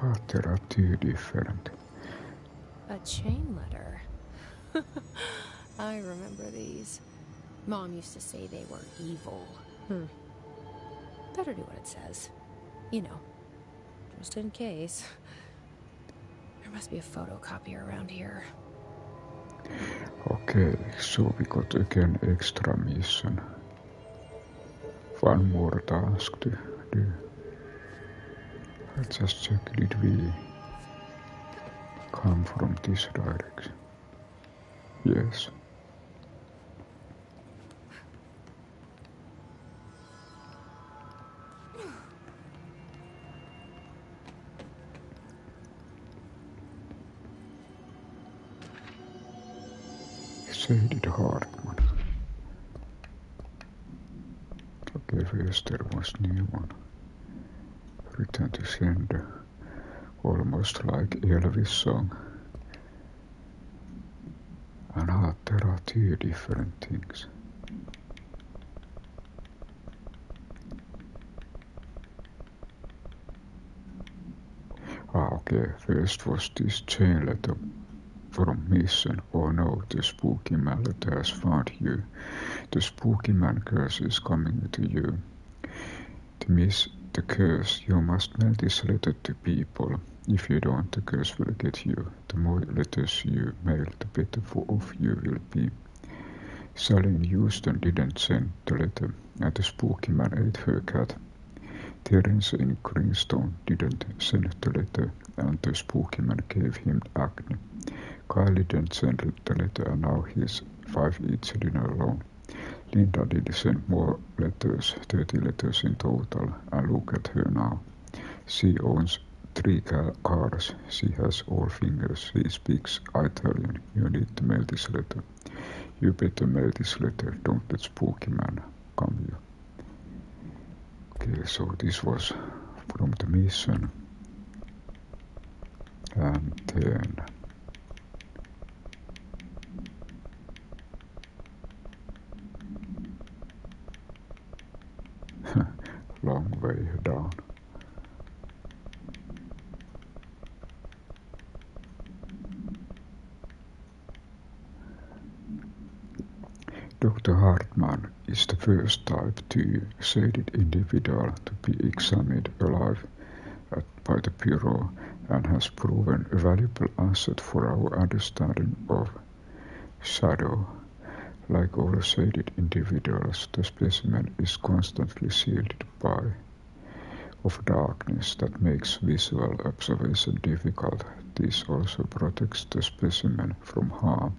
[SPEAKER 1] Ah, there are two different.
[SPEAKER 3] A chain letter. I remember these. Mom used to say they were evil. Better do what it says. You know, just in case. There must be a photocopier around here.
[SPEAKER 1] Okay, so we got again extra mission. One more task to do. Let's just check, did we come from this direction? Yes. Shaded Hartman. Okay, first there was new one. Return to sender. Almost like Elvis song. And there are two different things. Okay, first was this chain letter from mission. Oh no, the spooky man letter has found you. The spooky man curse is coming to you. To miss the curse, you must mail this letter to people. If you don't, the curse will get you. The more letters you mail, the better off you will be. Sally in Houston didn't send the letter, and the spooky man ate her cat. Terence in Greenstone didn't send the letter, and the spooky man gave him acne. Kyle didn't send the letter, and now he's 5 eats dinner alone. Linda did send more letters, 30 letters in total, and look at her now. She owns 3 cars, she has all fingers, she speaks Italian. You need to mail this letter. You better mail this letter, don't let spooky man come here. Okay, so this was from the mission. And then long way down. Dr. Hartman is the first type 2 shaded individual to be examined alive by the Bureau and has proven a valuable asset for our understanding of shadow. Like all shaded individuals, the specimen is constantly shielded by of darkness that makes visual observation difficult. This also protects the specimen from harm.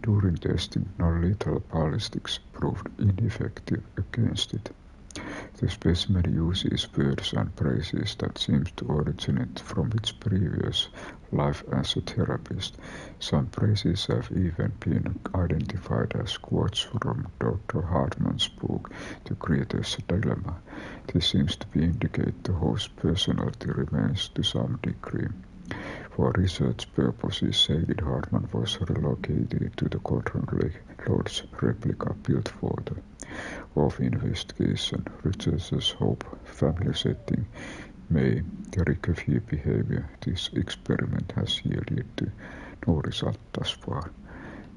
[SPEAKER 1] During testing, non-lethal ballistics proved ineffective against it. The specimen uses words and phrases that seem to originate from its previous life as a therapist. Some phrases have even been identified as quotes from Dr. Hartman's book, The Creator's Dilemma. This seems to indicate the host's personality remains to some degree. For research purposes, Shaded Hartman was relocated to the Cauldron Lodge replica built for the of investigation. Researchers hope family setting may recover behavior. This experiment has yielded to no result thus far.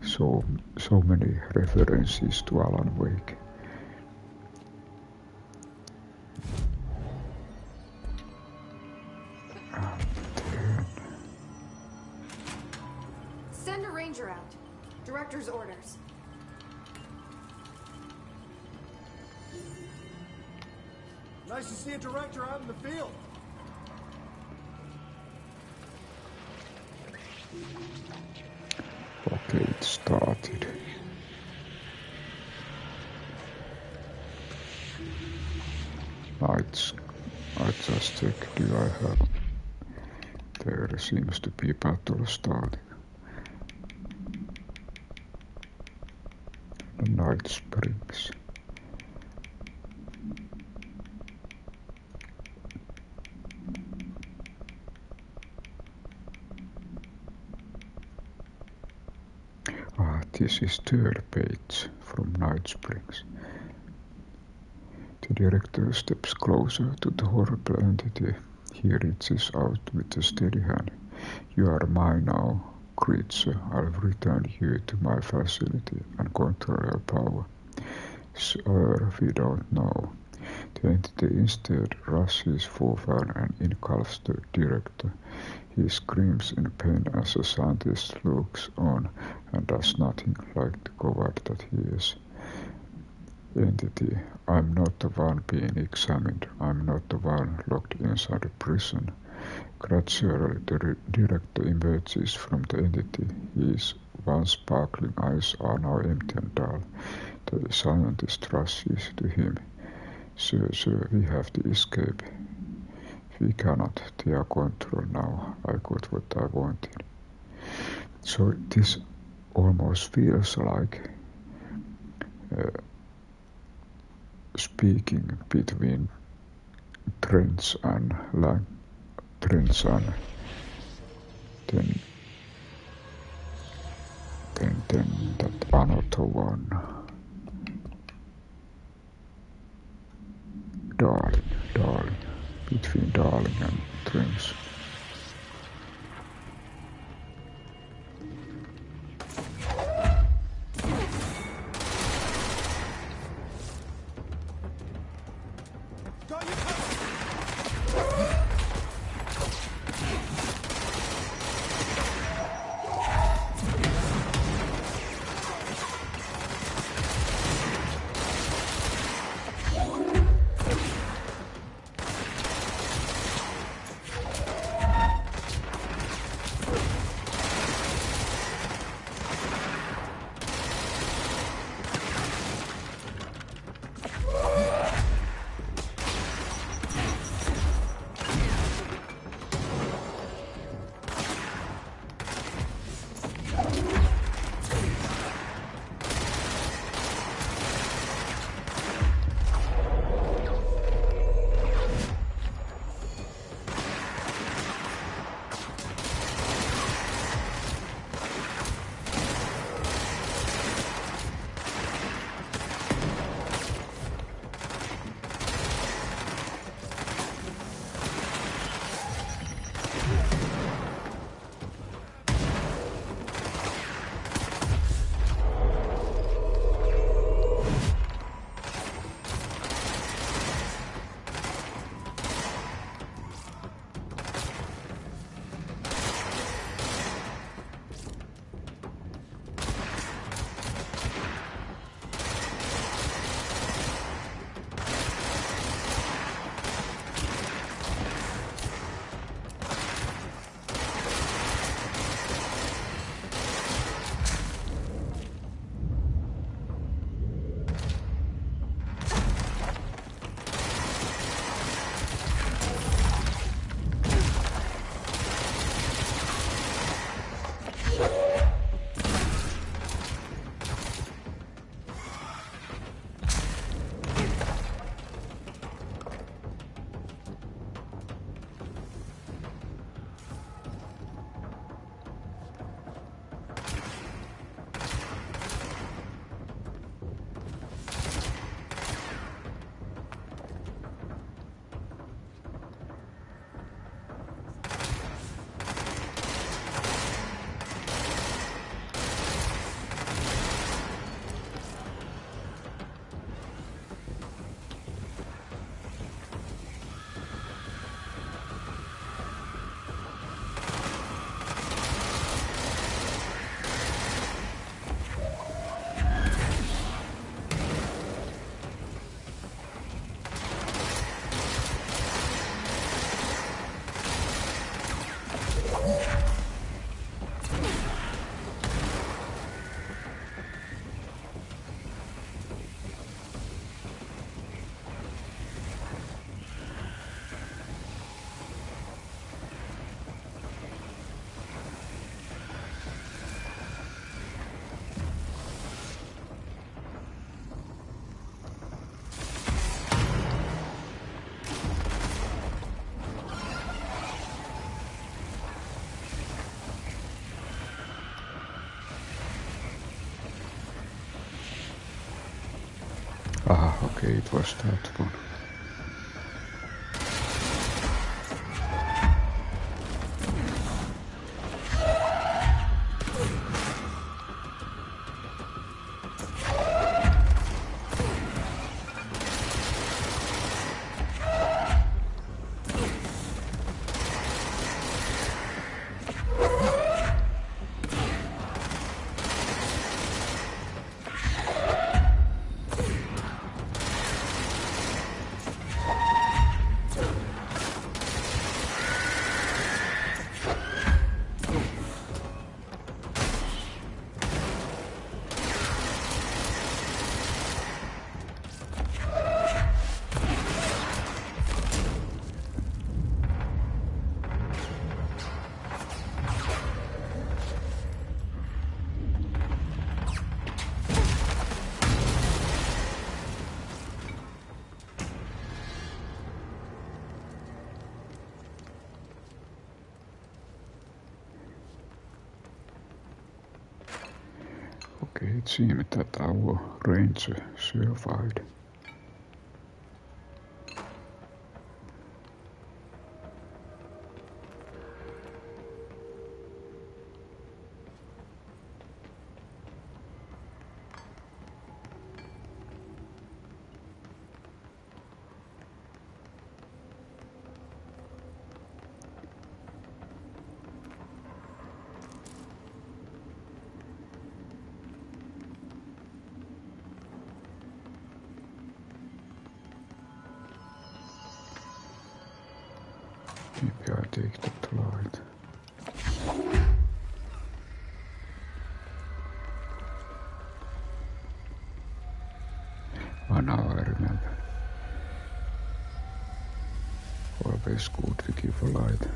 [SPEAKER 1] So many references to Alan Wake.
[SPEAKER 6] Send a ranger out. Director's orders.
[SPEAKER 5] Nice to see a director out in the field.
[SPEAKER 1] Okay, it started. I just checked, do I have... There seems to be a battle starting. The Night Springs. This is third page from Night Springs. The director steps closer to the horrible entity. He reaches out with a steady hand. You are mine now, creature. I'll return you to my facility and control your power. Sir, we don't know. The entity instead rushes forward and engulfs the director. He screams in pain as the scientist looks on and does nothing like the coward that he is. Entity, I'm not the one being examined. I'm not the one locked inside a prison. Gradually, the director emerges from the entity. His once sparkling eyes are now empty and dull. The scientist rushes to him. Sir, we have to escape. We cannot. They are controlled now. I got what I wanted. So this almost feels like speaking between Trends and Trends and then that another one. Darling, between Darling and Trends. Ah, okay, it was that one. It seemed that our ranger survived. Maybe I take that light. Oh, now I remember. Always good to give a light.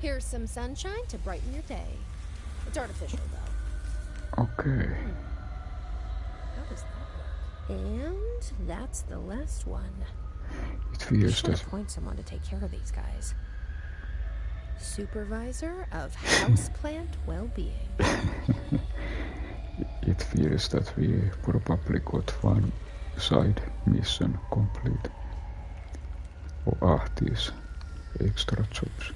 [SPEAKER 3] Here's some sunshine to brighten your day. It's artificial, though.
[SPEAKER 1] Okay.
[SPEAKER 3] How does that work? And that's the last one.
[SPEAKER 1] It feels
[SPEAKER 3] Should
[SPEAKER 1] that
[SPEAKER 3] appoint someone to take care of these guys. Supervisor of houseplant well-being.
[SPEAKER 1] it feels that we probably got one side mission complete. Or Ahti's extra jobs.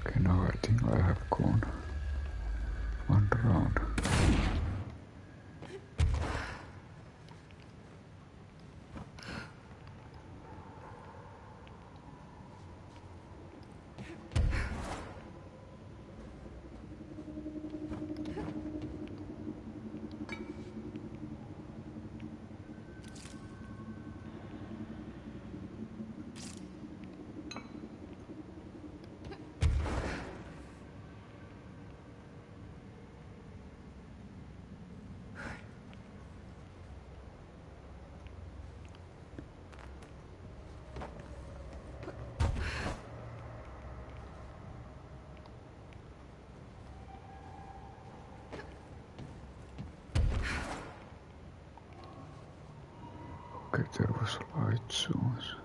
[SPEAKER 1] Okay, now I think I have gone one round. Okay, there was light source.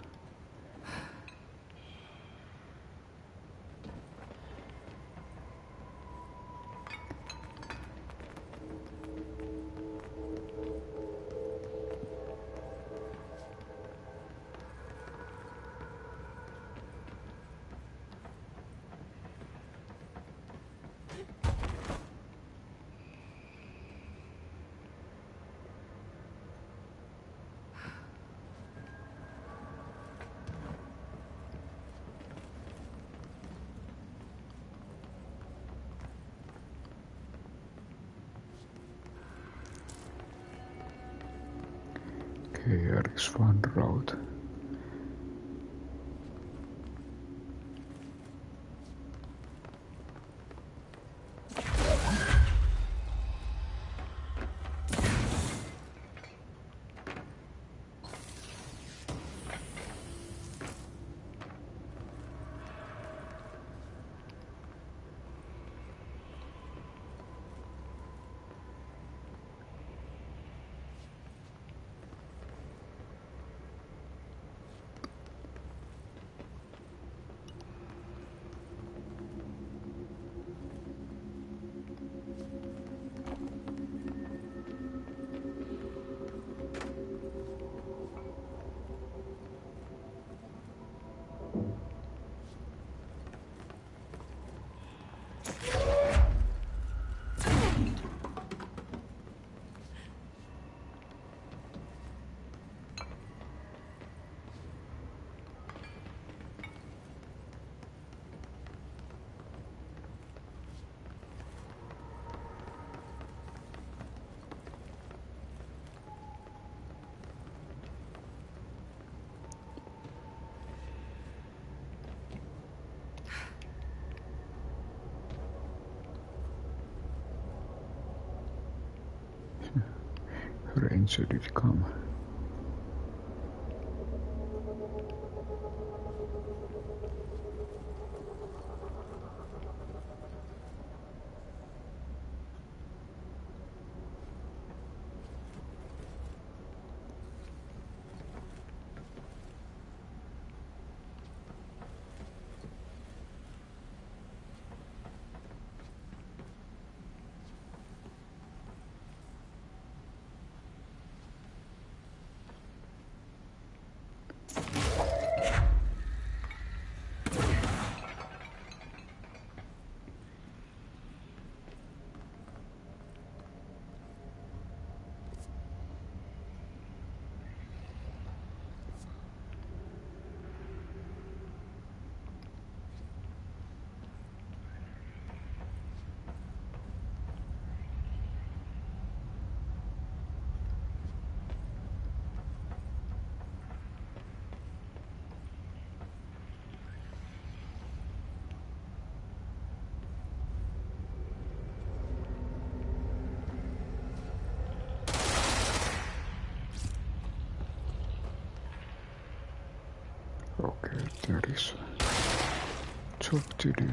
[SPEAKER 1] Okay, here is one route. ranger did come. Okay, there is a job to do.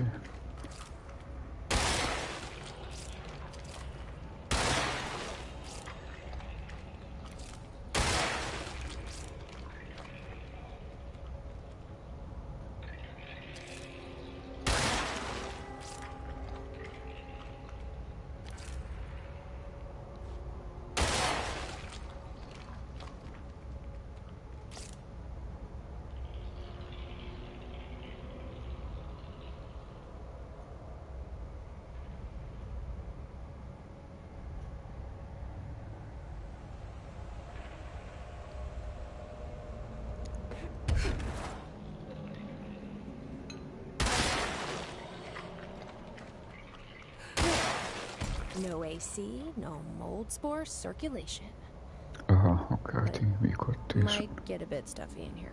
[SPEAKER 3] No AC, no mold spore circulation.
[SPEAKER 1] Okay, I think we got this.
[SPEAKER 3] Might get a bit stuffy in here.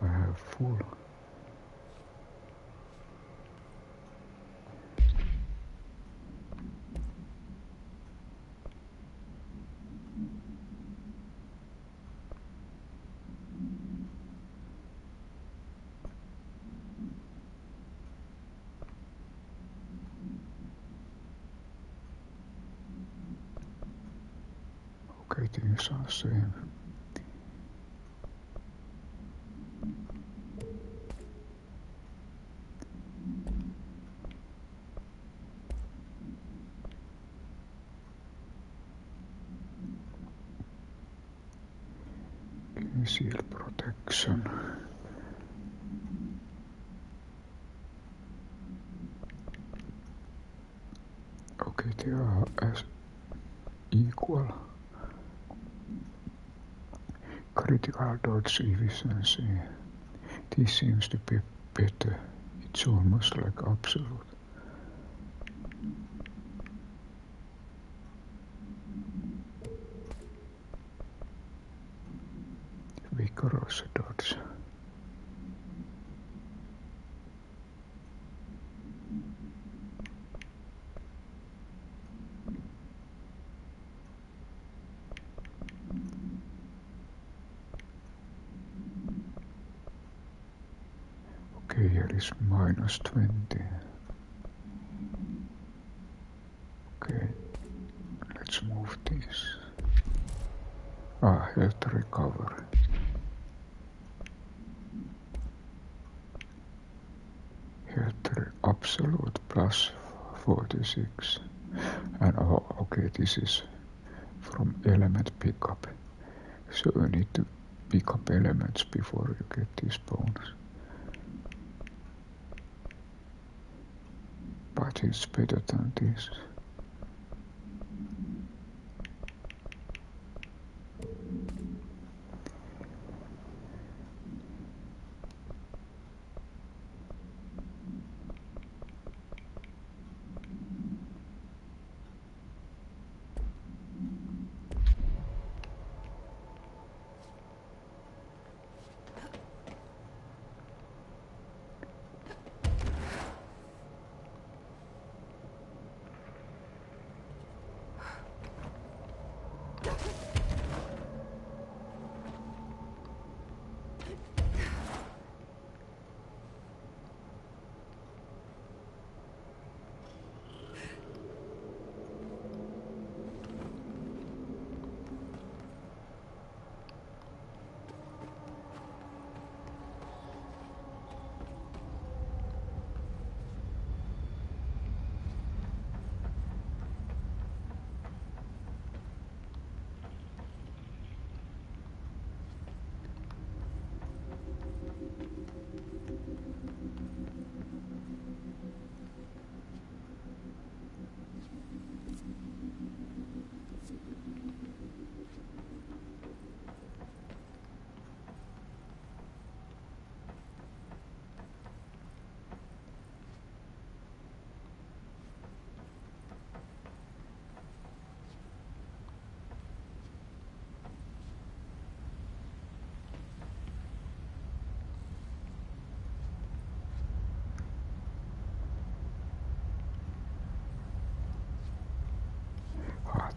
[SPEAKER 1] I have full. Okay, things are same. Shield protection. Okay, they are as equal. Critical dodge efficiency. This seems to be better. It's almost like absolute. Vigorous dodge. Okay, here is minus 20. Okay, let's move this. Health recovery. Absolute plus 46. And okay, this is from element pickup. So you need to pick up elements before you get this bonus. But it's better than this.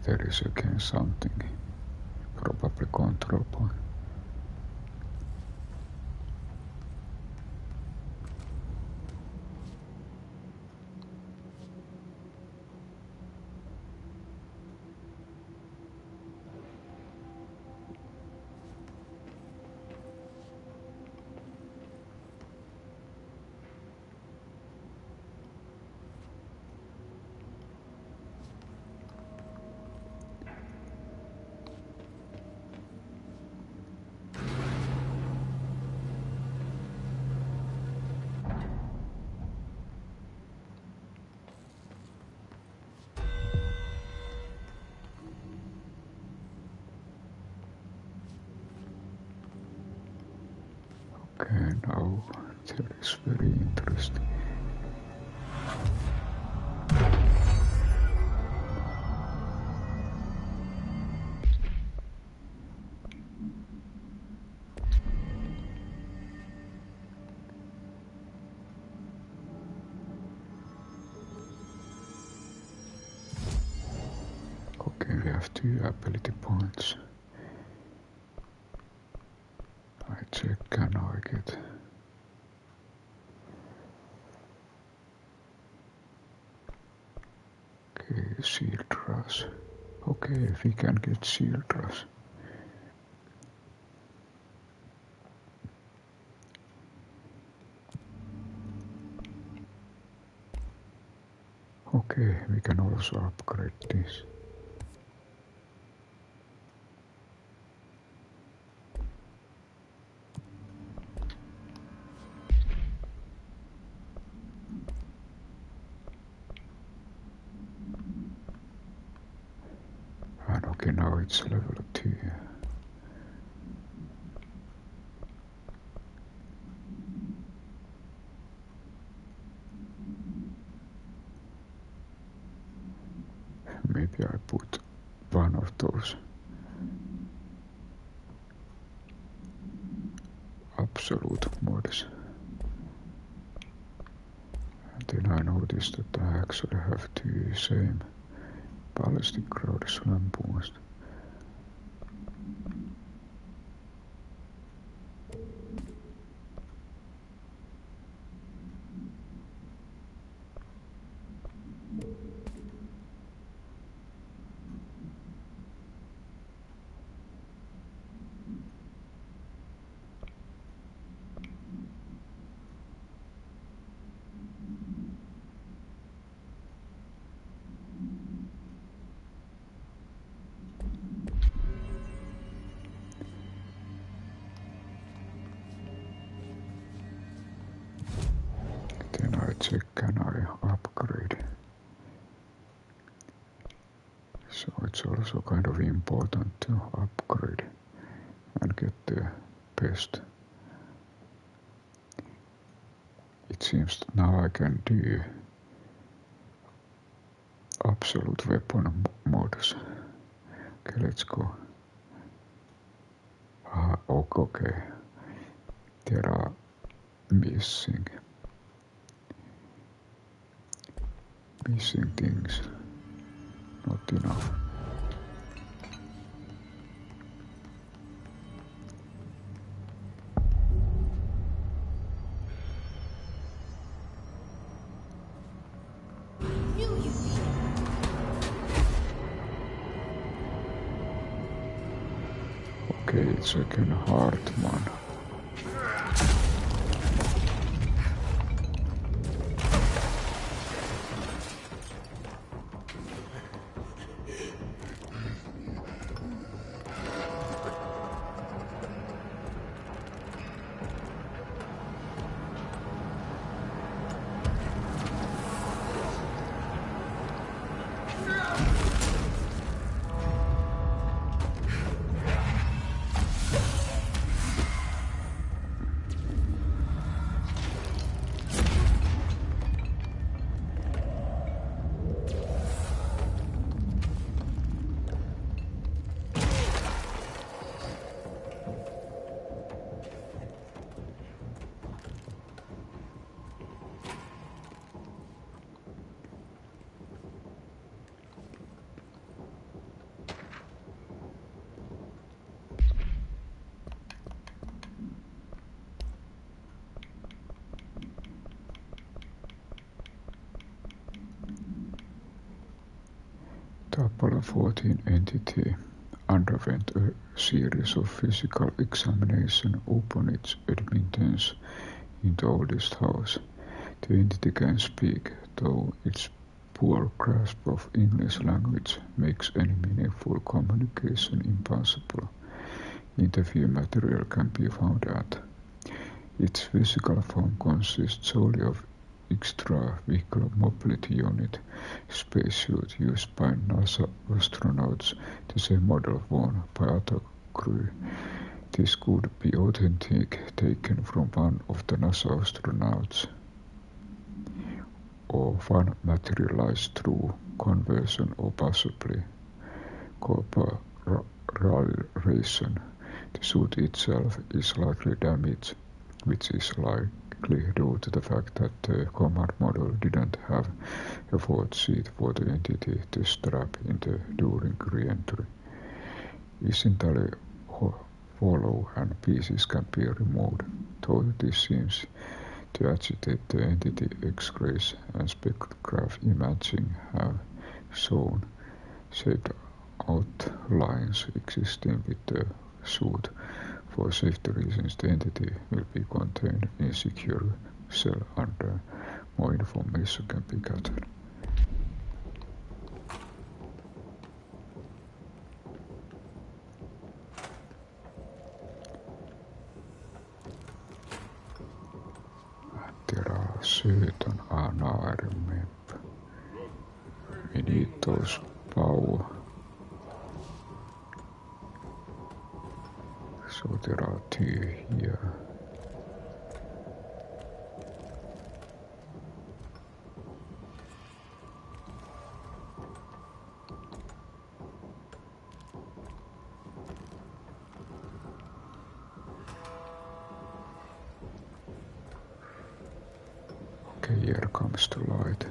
[SPEAKER 1] There is again something, probably control point. Okay, now that is very interesting. Okay, we have 2 ability points. I check, can I get... Okay, shield rush. Okay, we can get shield rush. Okay, we can also upgrade this. And okay, now it's level 2. Maybe I put one of those absolute mods. And then I noticed that I actually have 2 same ballistic crowds lampoons. So it's also kind of important to upgrade and get the best. It seems that now I can do absolute weapon modes. Okay, let's go. Okay. There are missing things. Not enough. Okay, it's again Hartman. The Apollo 14 entity underwent a series of physical examinations upon its admittance into oldest house. The entity can speak, though its poor grasp of English language makes any meaningful communication impossible. Interview material can be found at. Its physical form consists solely of extravehicular mobility unit spacesuit used by NASA astronauts, the same model worn by other crew. This could be authentic, taken from one of the NASA astronauts, or one materialized through conversion or possibly corporation. The suit itself is likely damaged, which is likely due to the fact that the command module didn't have a fourth seat for the entity to strap into during re-entry. Is entirely hollow and pieces can be removed, though this seems to agitate the entity. X-rays and spectrograph imaging have shown shaped outlines existing with the suit. For safety reasons, the entity will be contained in a secure cell until more information can be gathered. There are certain, now I remember. We need those power. So there are two here. Okay, here comes the light.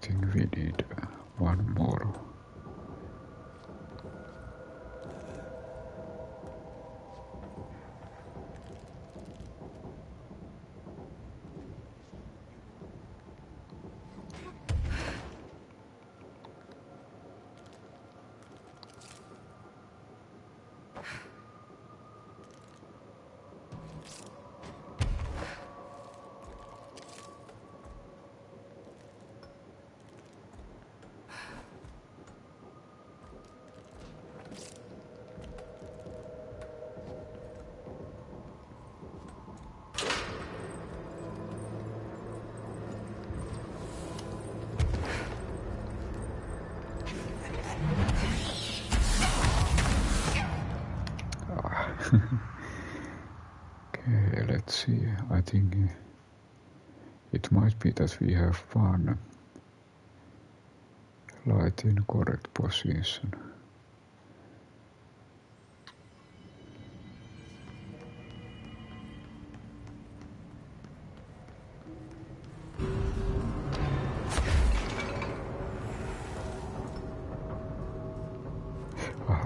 [SPEAKER 1] think we need one more. Okay, let's see. I think it might be that we have one light in correct position.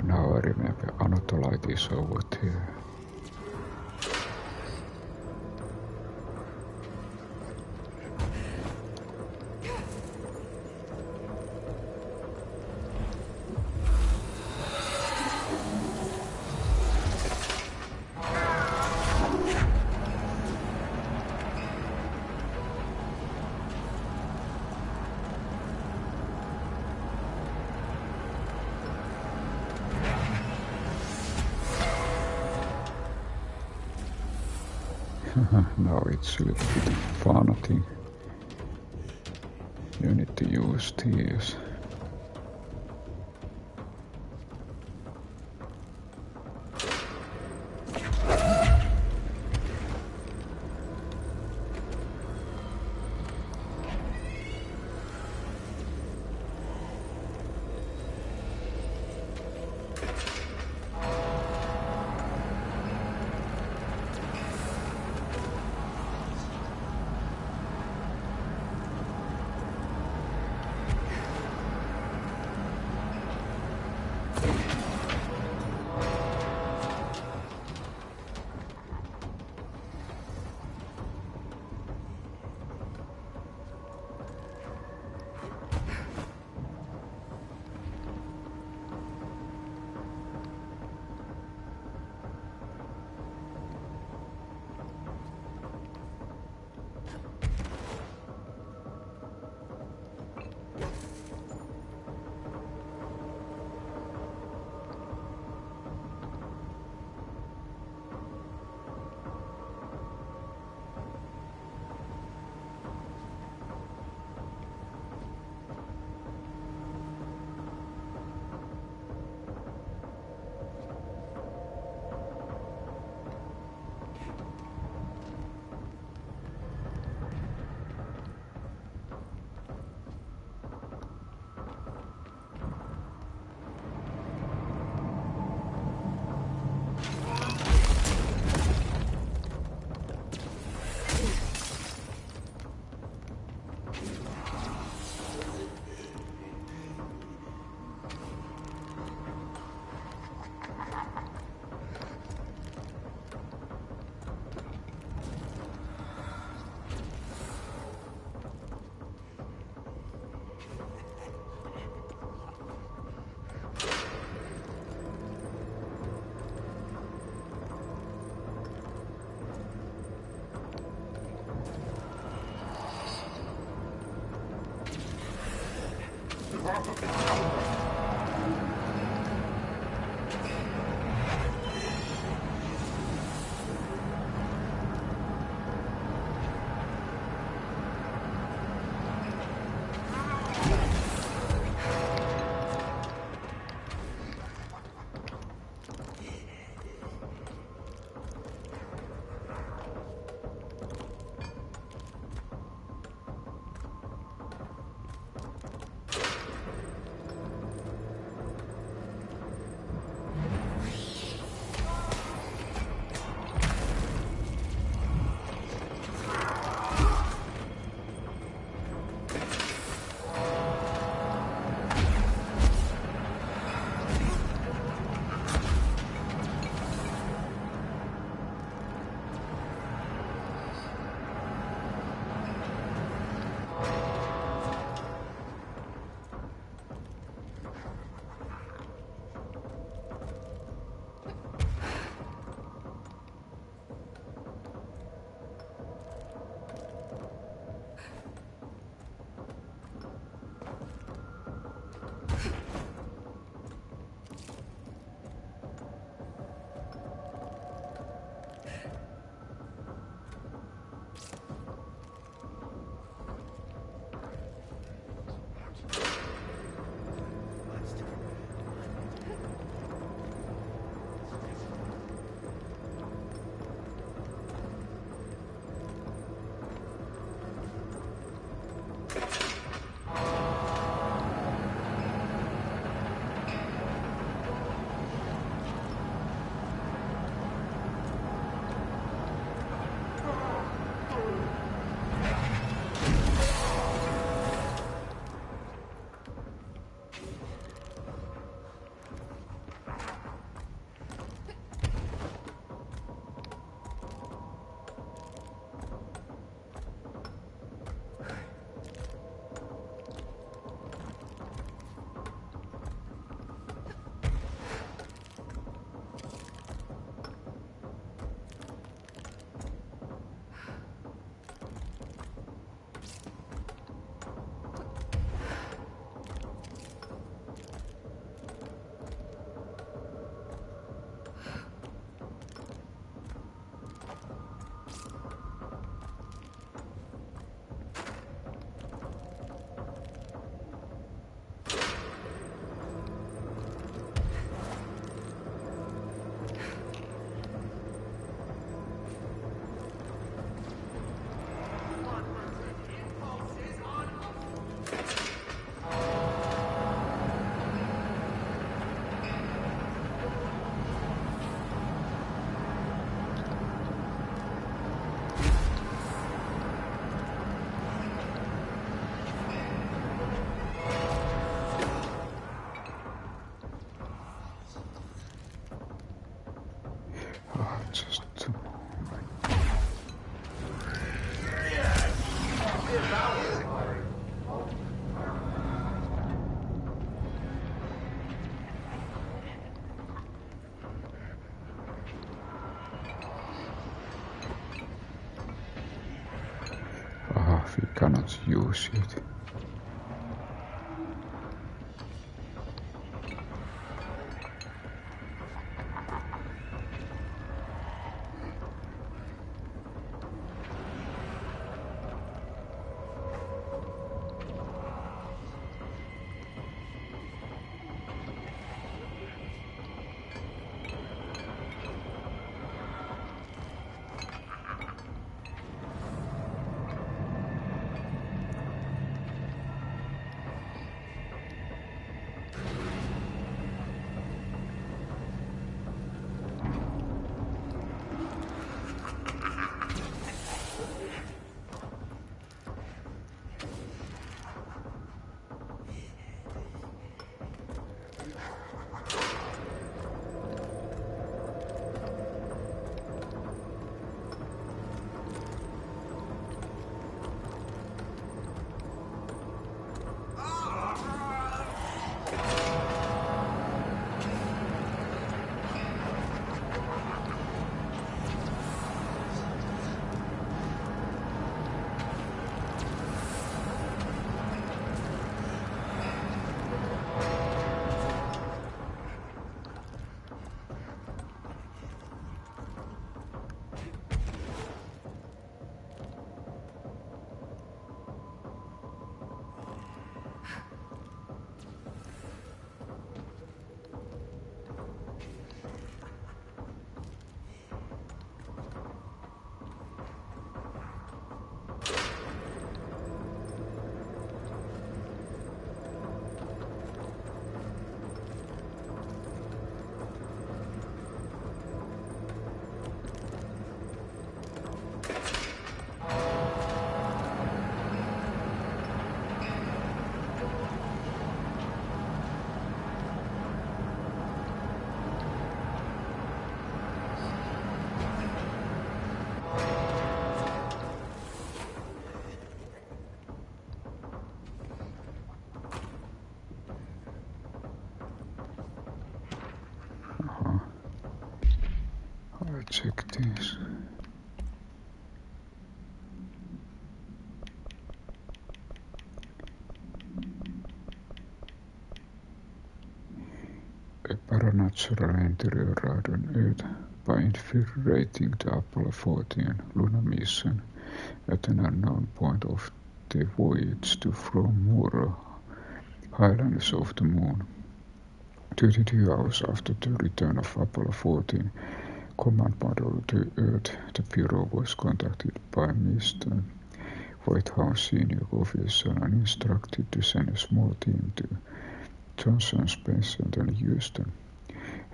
[SPEAKER 1] Now I remember, another light is over there. Now it's a little bit fun, I think. You need to use these. we cannot use it. I'll check this. A paranatural entity arrived on Earth by infiltrating the Apollo 14 lunar mission at an unknown point of the voyage to from Muro, Highlands of the Moon. 32 hours after the return of Apollo 14 command module to Earth, the Bureau was contacted by Mr. White House senior officer and instructed to send a small team to Johnson Space Center in Houston.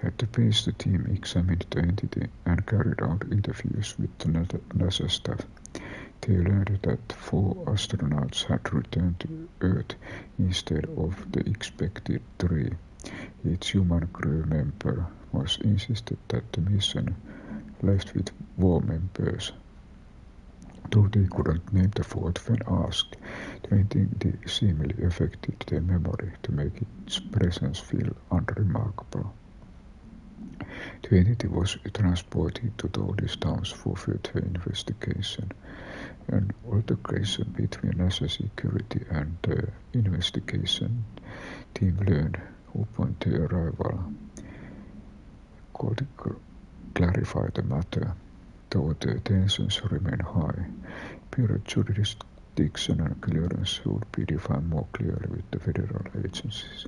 [SPEAKER 1] At the base, the team examined the entity and carried out interviews with the NASA staff. They learned that 4 astronauts had returned to Earth instead of the expected 3. Each human crew member was insisted that the mission left with 4 members. Though they couldn't name the 4th when asked, the entity seemingly affected their memory to make its presence feel unremarkable. The entity was transported to the Oldest Towns for further investigation. An altercation between NASA security and the investigation team learned upon their arrival could clarify the matter, though the tensions remain high. Bureau jurisdiction and clearance would be defined more clearly with the federal agencies.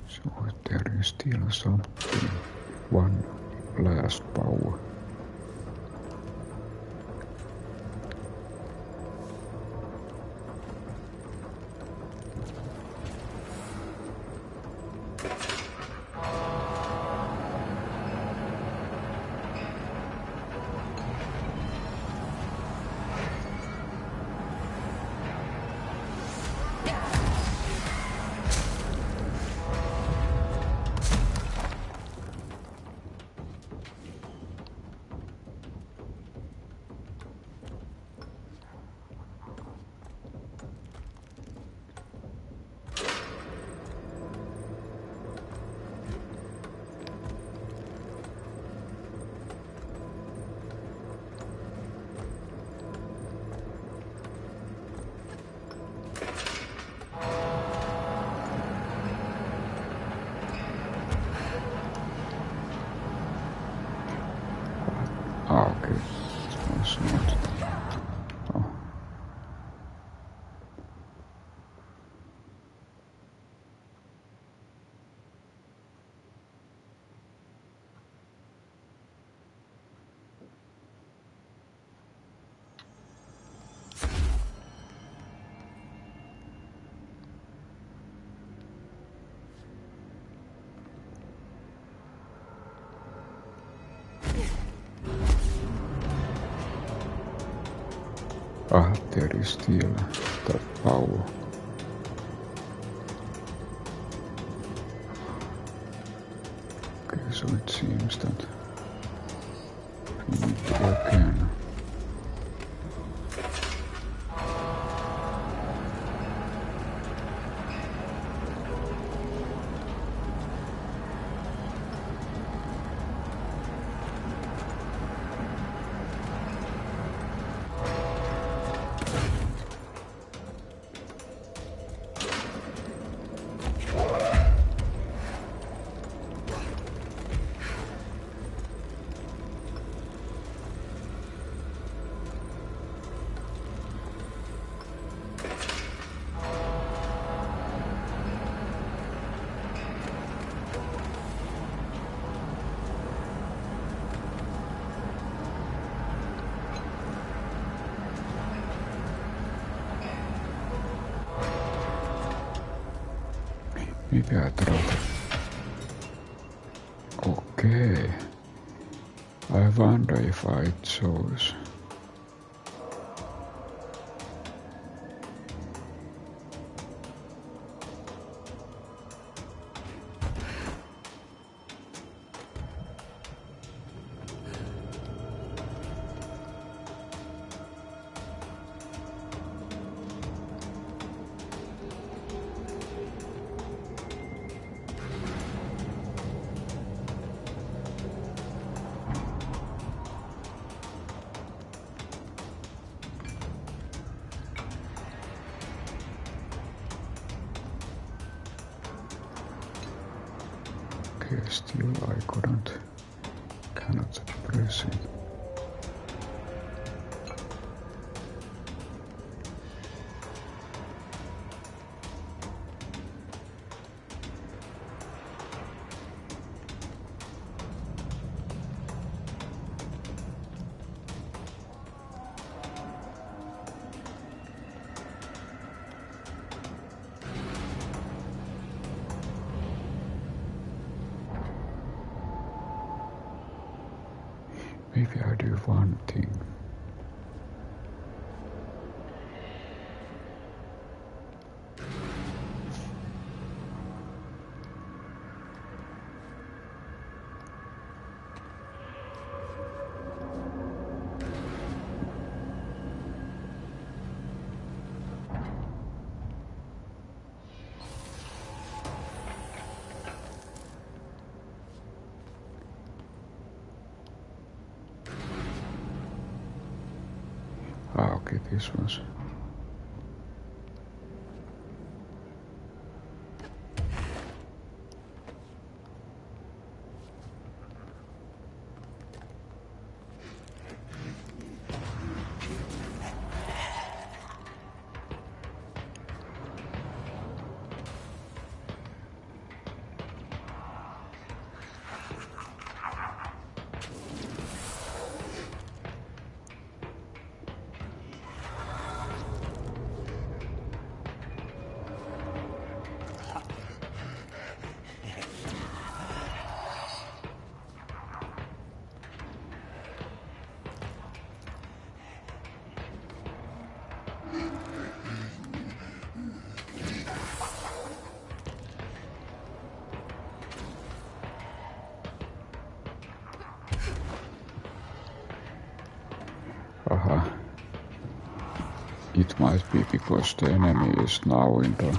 [SPEAKER 1] So there is still something, one last power. Okay, it was not. Oh. Ah, there is still that power. Okay, so it seems that we need to again. Maybe I thought. Okay. I wonder if I chose. Okay, still I cannot press it. Maybe I do one thing. Ah, okay, this was. Aha. It might be because the enemy is now in the.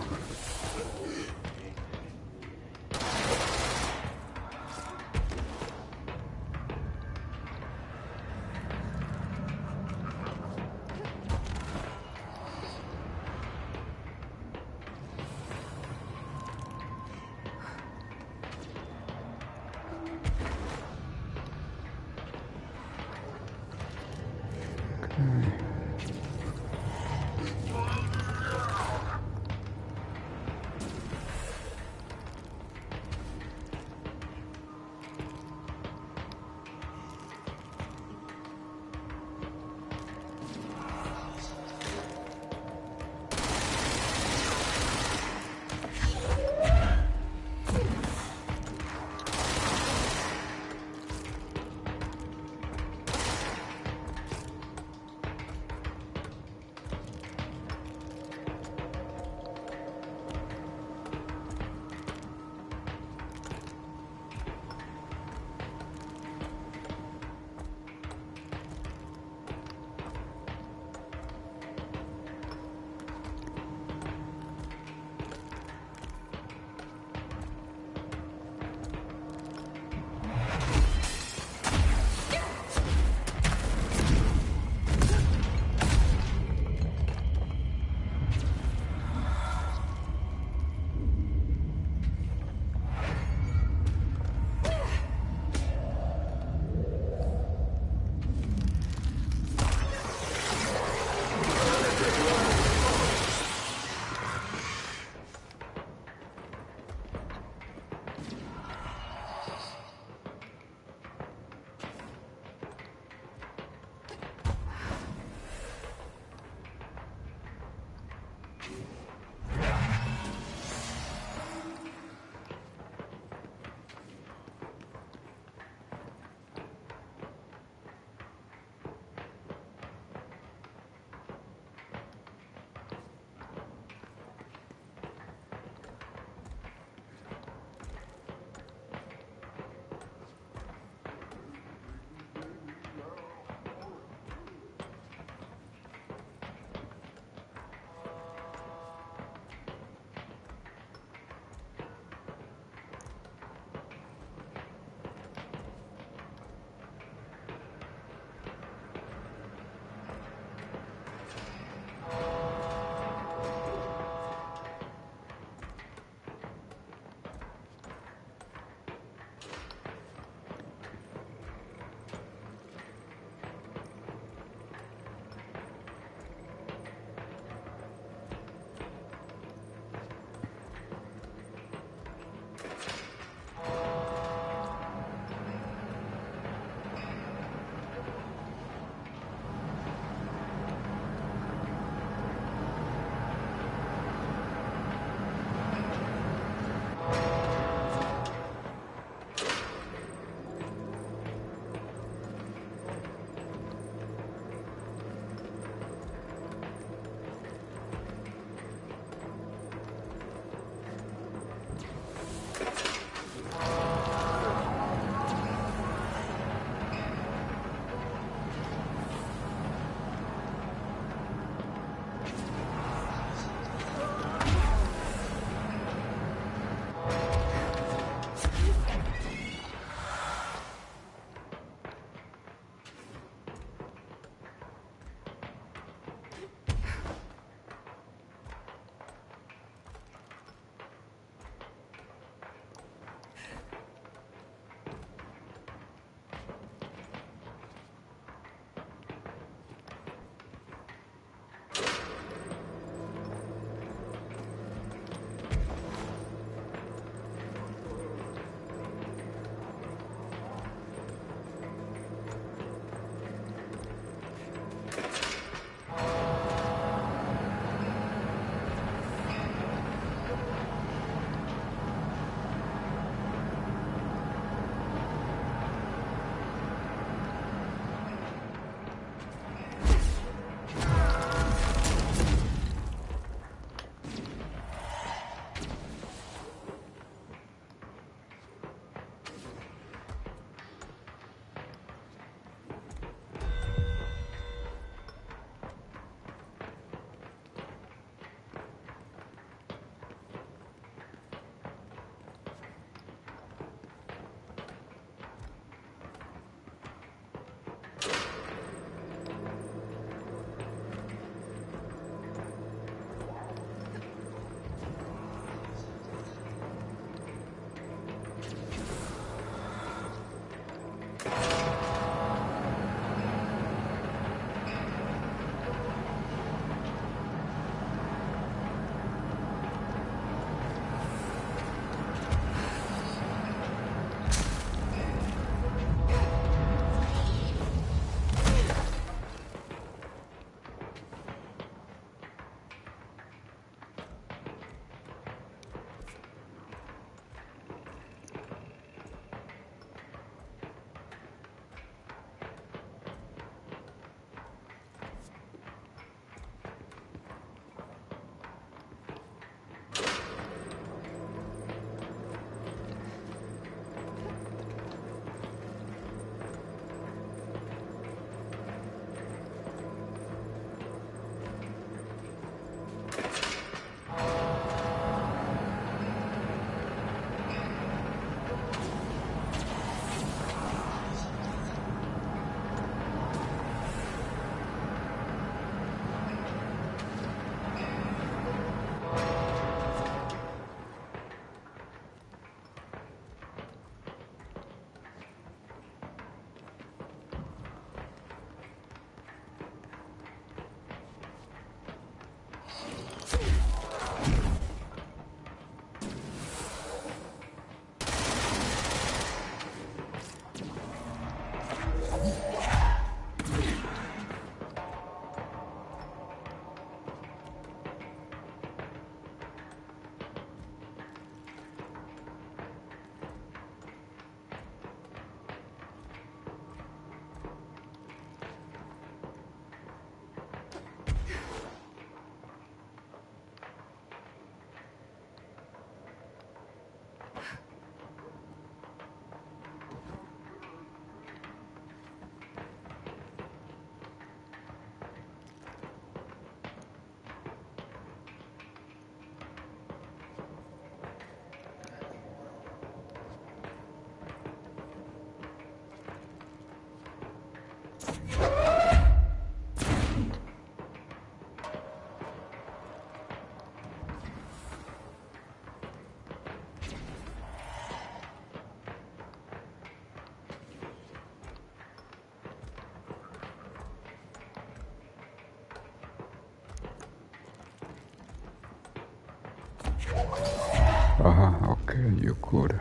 [SPEAKER 1] Okay, you could.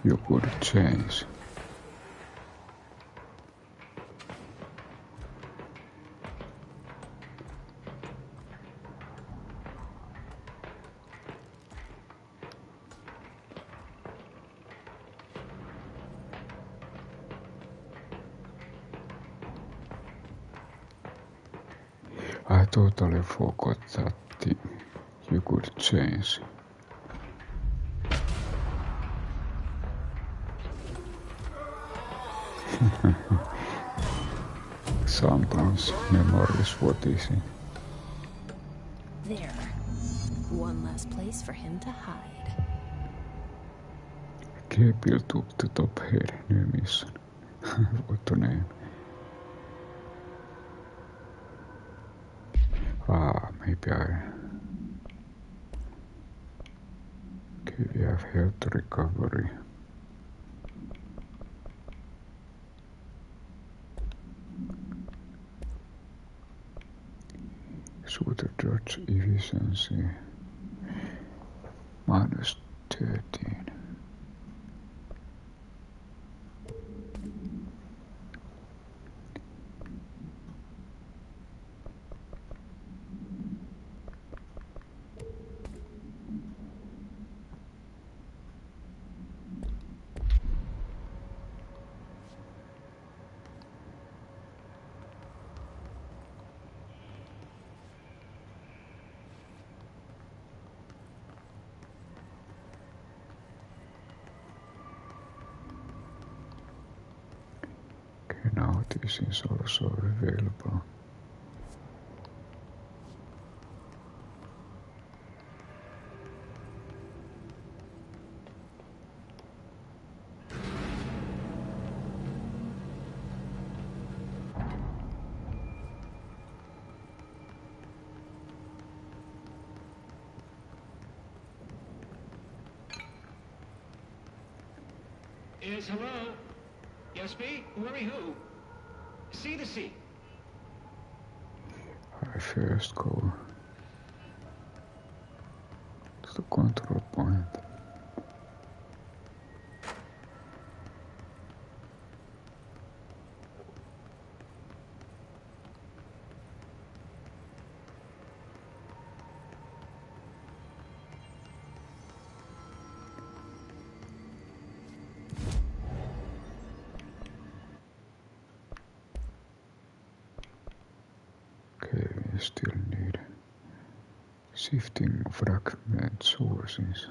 [SPEAKER 1] You could change. I totally forgot that you could change. Sometimes memory is what is it.
[SPEAKER 3] There. One last place for him to hide.
[SPEAKER 1] Gerbil took the top head, new mission. What the name? Maybe I... Okay, we have health recovery. Shooter dodge efficiency -13. Okay, now this is also available.
[SPEAKER 2] Yes, hello? Yes, me? Worry who? C to C.
[SPEAKER 1] I first go to the control point. Okay, we still need shifting fragment sources.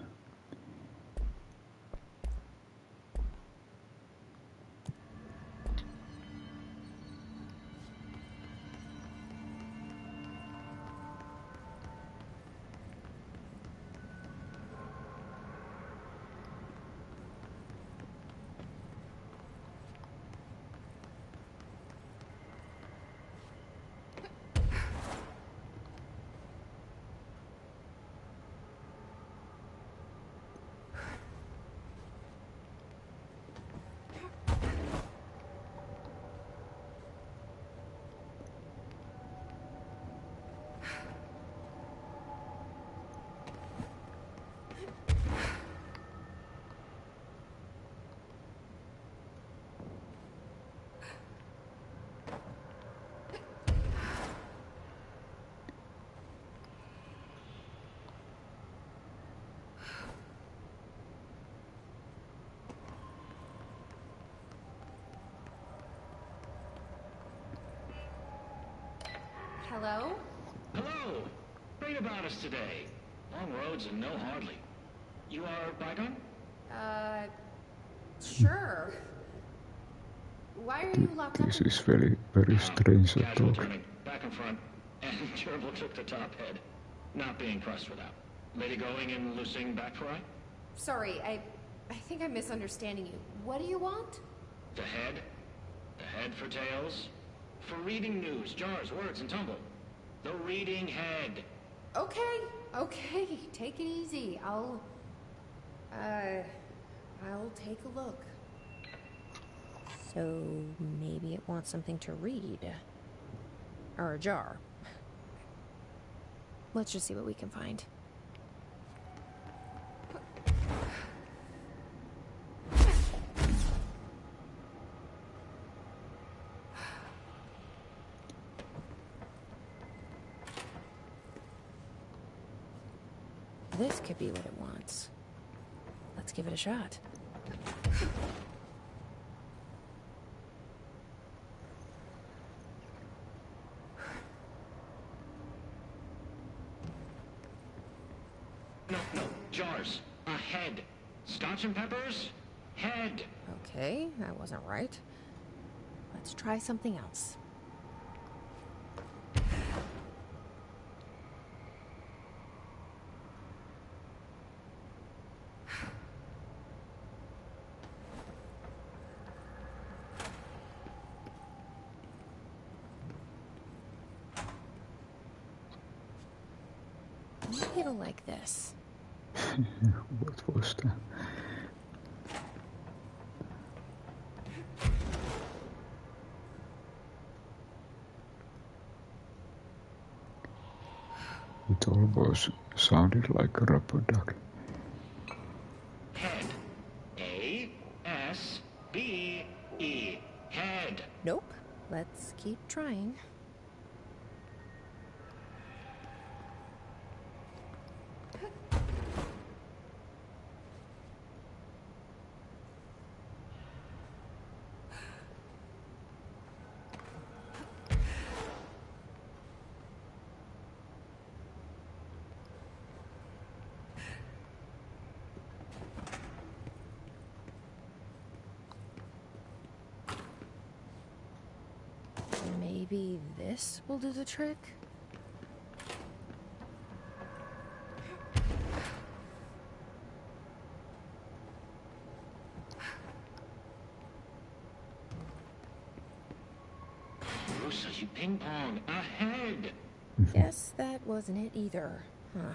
[SPEAKER 6] Hello?
[SPEAKER 2] Hello! Great about us today. Long roads and no hardly. You are Bygone?
[SPEAKER 6] Sure. Why are you locked up?
[SPEAKER 1] This is very, very strange to
[SPEAKER 2] Casual
[SPEAKER 1] talk.
[SPEAKER 2] turning back and front, and Gerbil took the top head. Not being pressed with that. Lady going and loosing back for I?
[SPEAKER 6] Sorry, I think I'm misunderstanding you. What do you want?
[SPEAKER 2] The head? The head for tales? For reading news, jars, words, and tumble. The reading head.
[SPEAKER 6] Okay, take it easy. I'll take a look.
[SPEAKER 3] So maybe it wants something to read. Or a jar. Let's just see what we can find. This could be what it wants. Let's give it a shot.
[SPEAKER 2] No, jars. A head. Scotch and peppers? Head.
[SPEAKER 3] Okay, I wasn't right. Let's try something else. Maybe it'll like this.
[SPEAKER 1] What was that? It almost sounded like a rubber duck.
[SPEAKER 2] Head. A-S-B-E. Head.
[SPEAKER 3] Nope. Let's keep trying. Maybe this will do the trick?
[SPEAKER 2] Rosa, you ping pong. A head.
[SPEAKER 3] Guess that wasn't it either. Huh.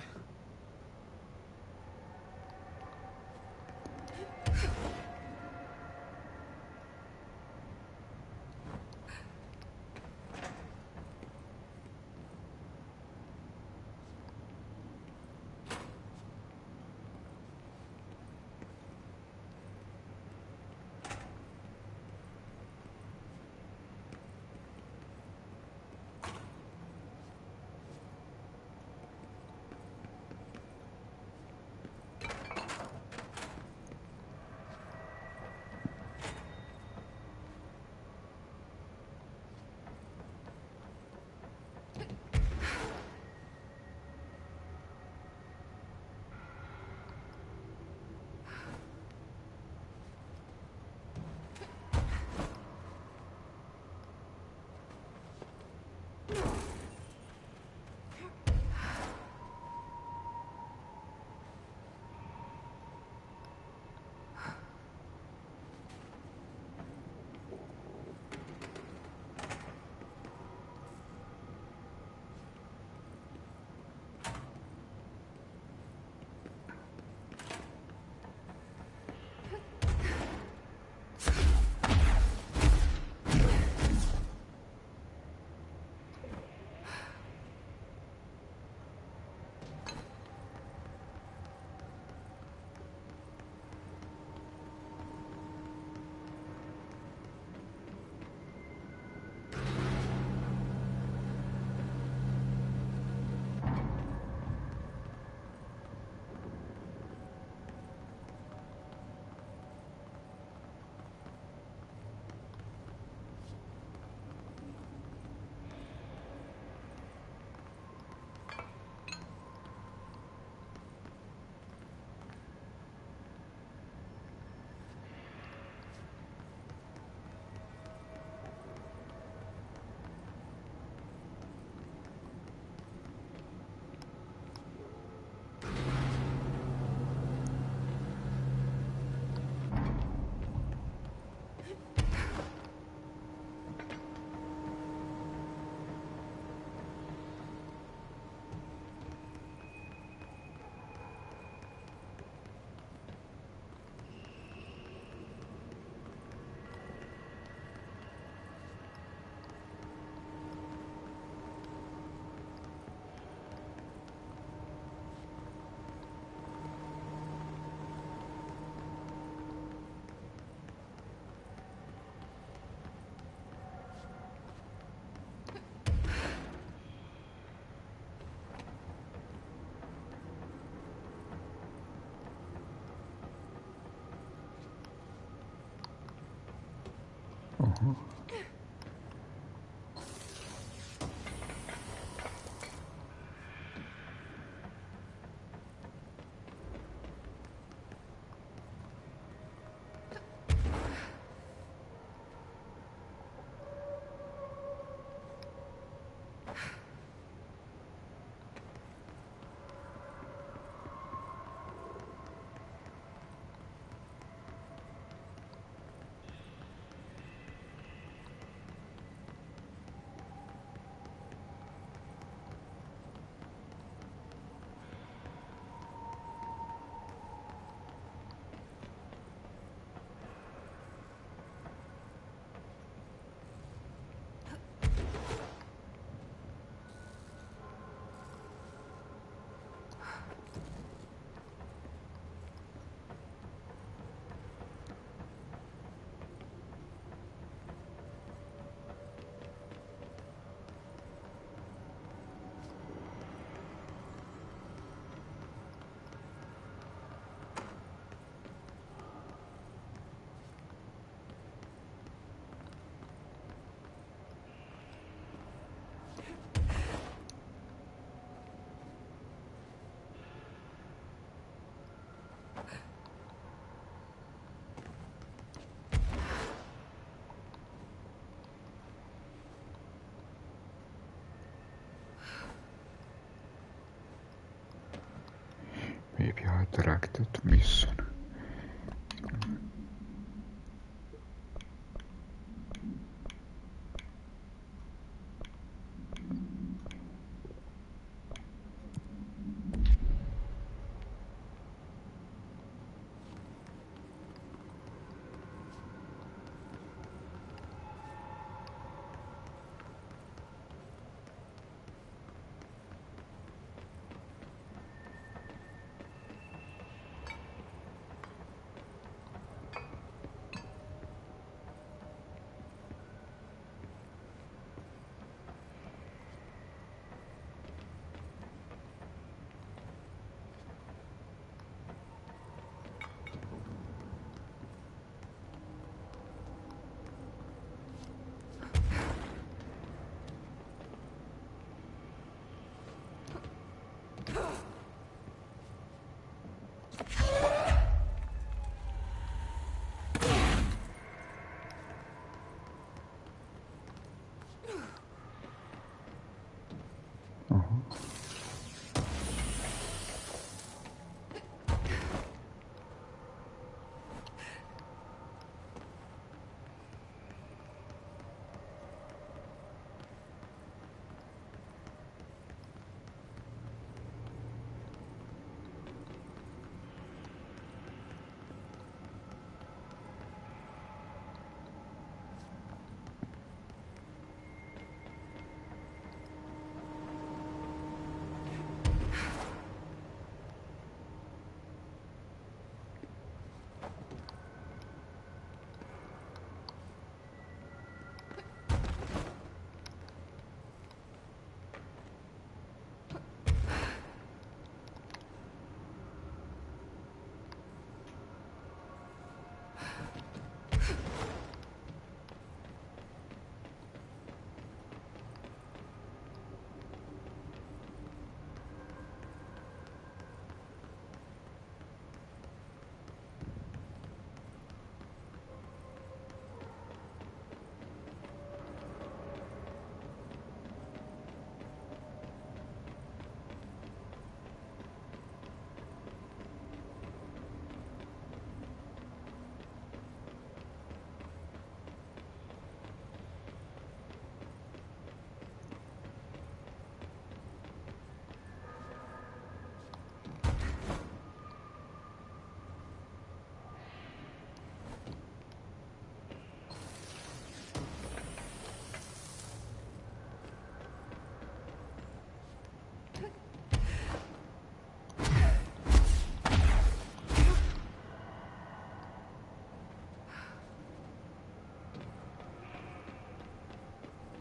[SPEAKER 1] Maybe I directed mission.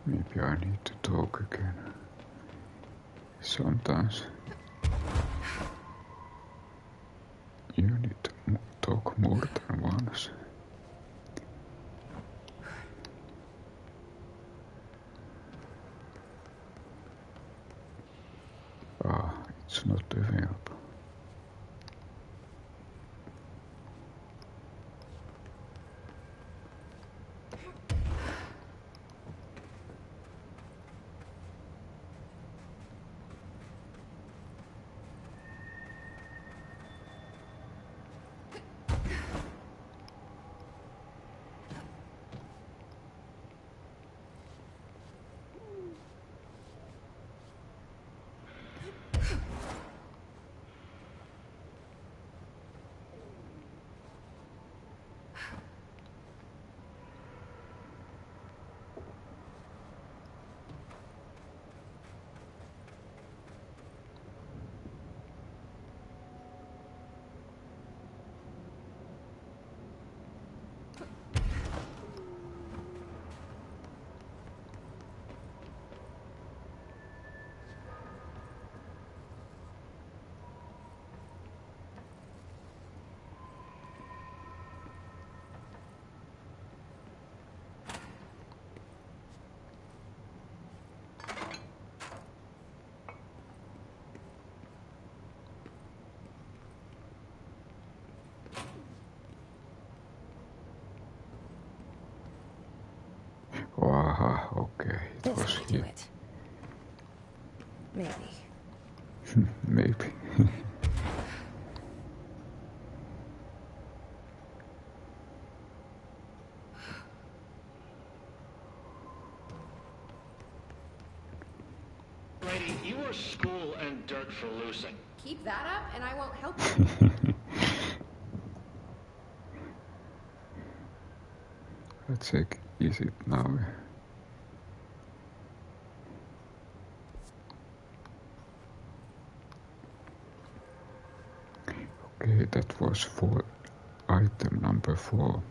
[SPEAKER 1] Maybe I need to talk again. Sometimes you need to talk more than once. it's not available. Aha, okay, it
[SPEAKER 3] This
[SPEAKER 1] was
[SPEAKER 3] might do
[SPEAKER 1] here.
[SPEAKER 3] it. Maybe.
[SPEAKER 1] Maybe.
[SPEAKER 2] Lady, you are school and dirt for losing.
[SPEAKER 6] Keep that up, and I won't help you.
[SPEAKER 1] Let's check, is it now? Okay, that was for item number 4.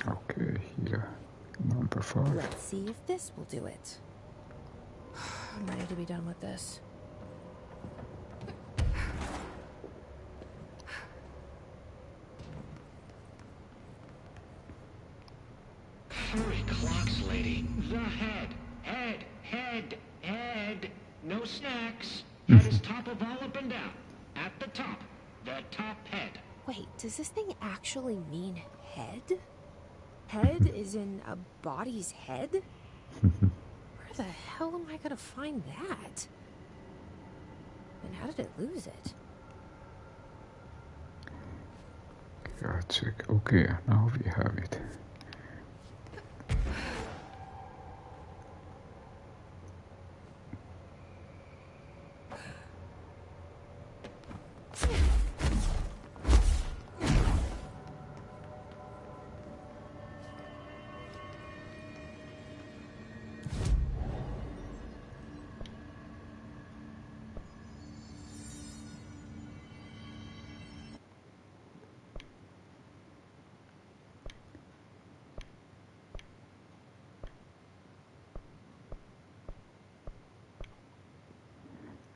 [SPEAKER 1] Okay, here, number 5.
[SPEAKER 3] Let's see if this will do it. I'm ready to be done with this.
[SPEAKER 2] Furry clocks, lady. The head. Head. No snacks. Head is top of all up and down. At the top. The top head.
[SPEAKER 3] Wait, does this thing actually mean head? Head is in a body's head? Where the hell am I gonna find that? And how did it lose it?
[SPEAKER 1] Yeah, check. Okay, now we have it.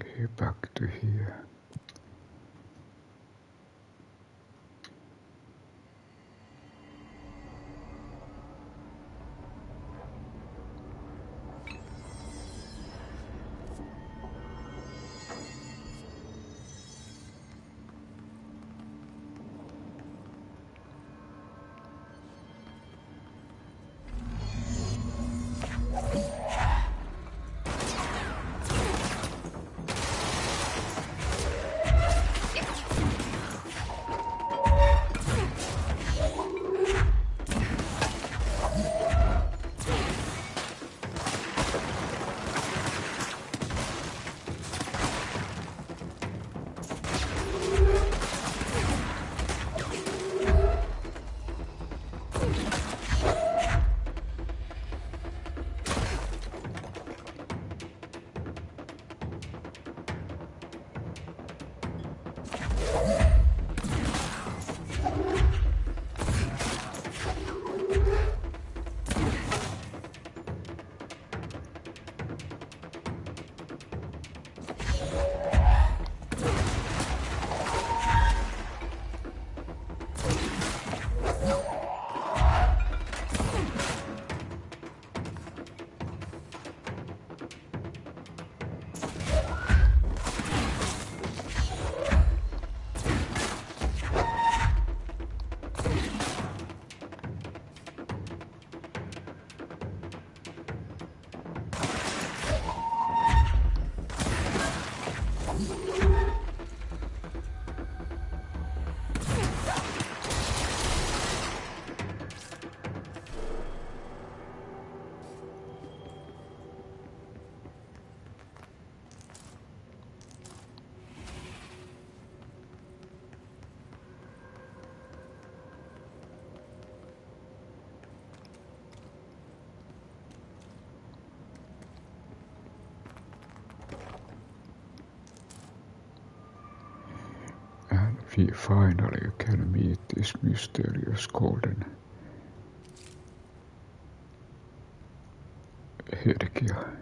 [SPEAKER 1] Okay, back to here. we finally can meet this mysterious golden herkia.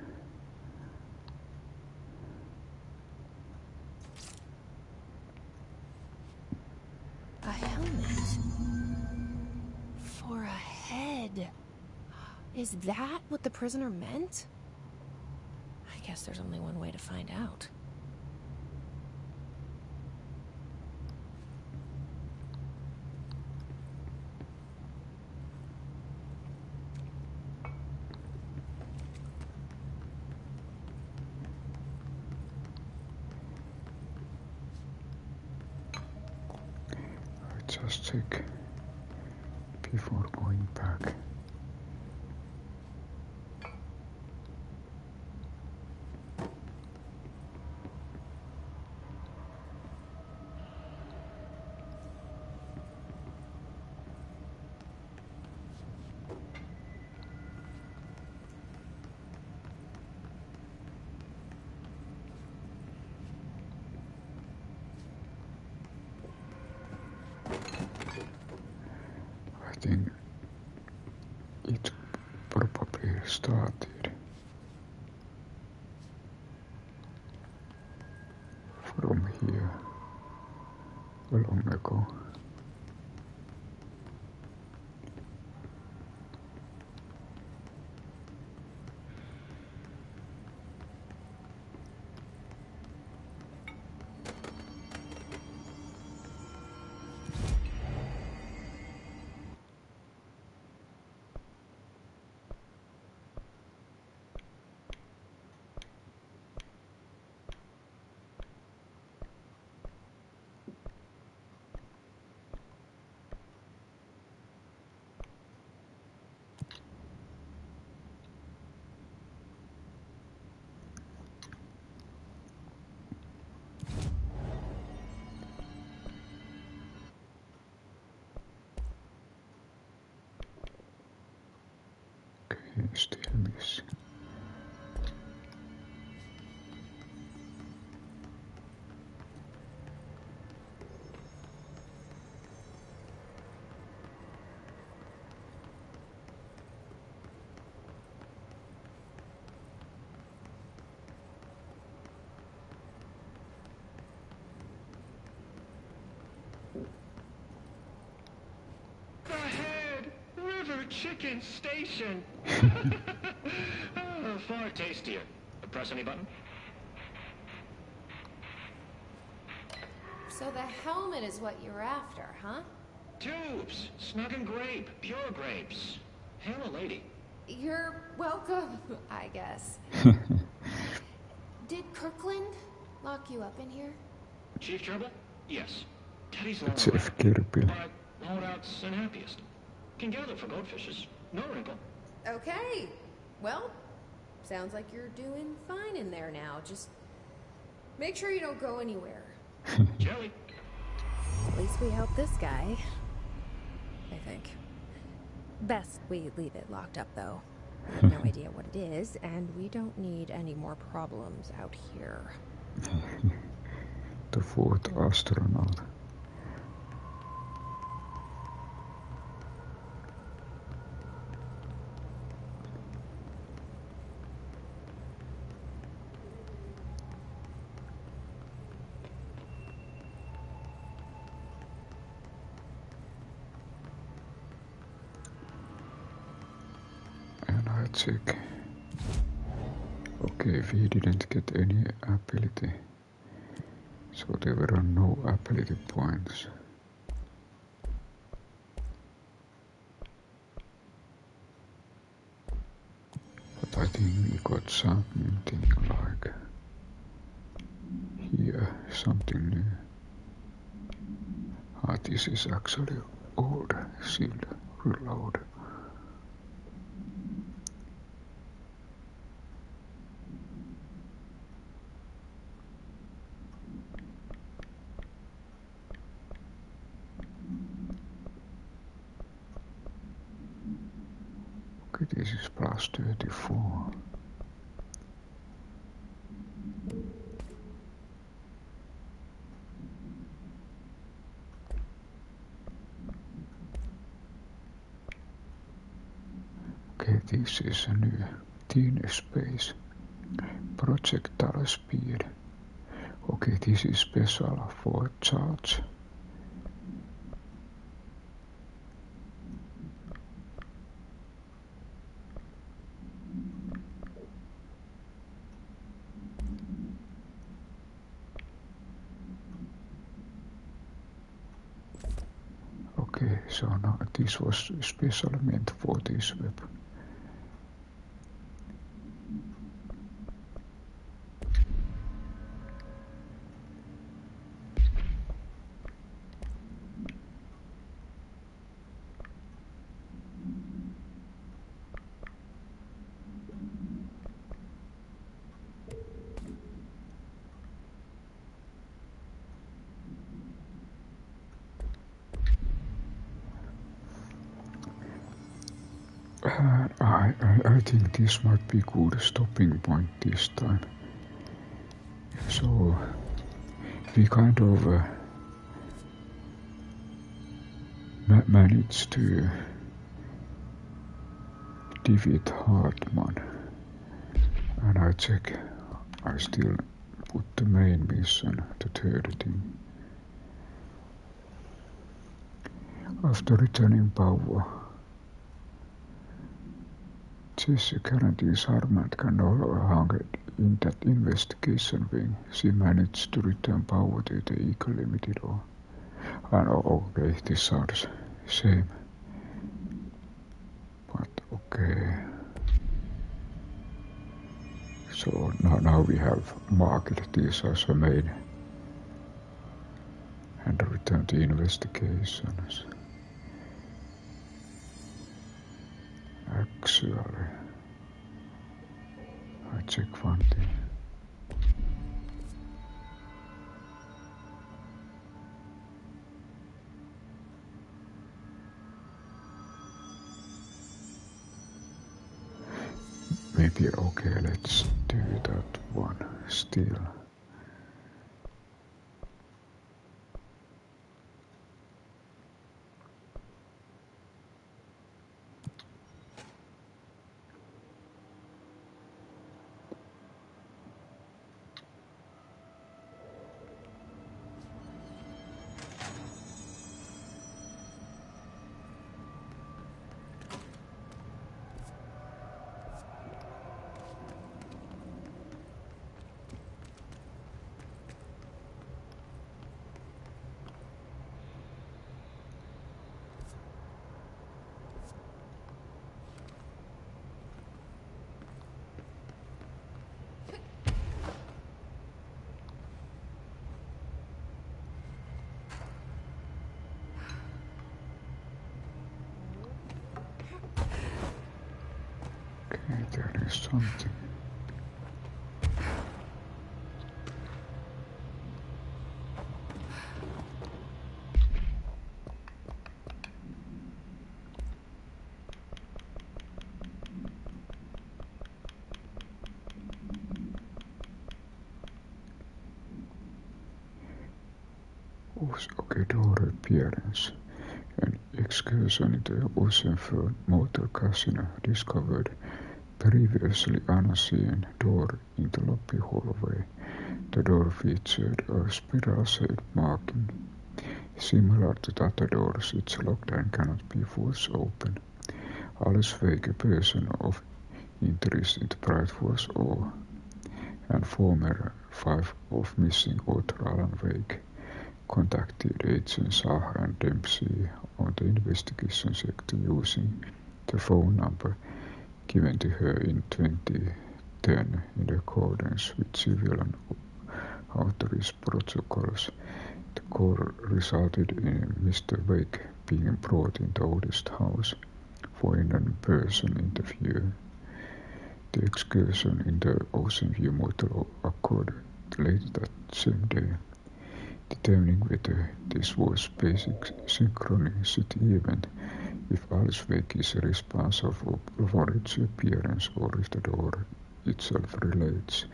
[SPEAKER 3] A helmet. For a head. Is that what the prisoner meant? I guess there's only one way to find out.
[SPEAKER 1] Just check before going back. I think it probably started from here long ago. Okay, still missing.
[SPEAKER 2] The Head River Chicken Station. Far tastier. Press any button?
[SPEAKER 6] So the helmet is what you're after, huh?
[SPEAKER 2] Tubes. Snug and grape. Pure grapes. Hail a lady.
[SPEAKER 6] You're welcome, I guess. Did Kirkland lock you up in here?
[SPEAKER 2] Chief Gerbil? Yes. Teddy's long
[SPEAKER 1] Chief
[SPEAKER 2] around,
[SPEAKER 1] Gerbil.
[SPEAKER 2] but holdouts and happiest. Can gather for goldfishes. No wrinkle.
[SPEAKER 6] Okay. Well, sounds like you're doing fine in there now. Just make sure you don't go anywhere.
[SPEAKER 2] Jelly.
[SPEAKER 3] At least we helped this guy. I think. Best we leave it locked up, though. We have no idea what it is, and we don't need any more problems out here.
[SPEAKER 1] The fourth astronaut. And I check. Okay, we didn't get any ability. So there were no ability points. But I think we got something like here, something new. Ah, this is actually old shield reload. Okay, this is plus 34. Okay, this is a new teen space. Projectile speed. Okay, this is special for charge. Okay, so now this was specially meant for this weapon. I think this might be good stopping point this time. So we kind of managed to defeat Hartman, and I still put the main mission, the third thing. After returning power, Jesse guarantees Hartman can no longer in that investigation wing. She managed to return power to the Eagle Limited. Okay, this sounds same. But okay. So now we have marked this as a main and return to investigations. Actually, I check one thing. Maybe okay, let's do that one still. Okay, there is something. Okay, door appearance. An excursion into the Oceanford Motor Casino discovered previously unseen door in the lobby hallway. The door featured a spiral-shaped marking. Similar to the other doors, it's locked and cannot be forced open. Alice Wake, a person of interest in the Bright Force O, and former 5 of missing author Alan Wake, contacted agents Shah and Dempsey on the investigation sector using the phone number given to her in 2010 in accordance with civil and authorities protocols. The call resulted in Mr. Wake being brought into Oldest house for an in-person interview. The excursion in the Ocean View motel occurred later that same day. Determining whether this was basic synchronicity event, if Alice Wake is responsible for its appearance or if the door itself relates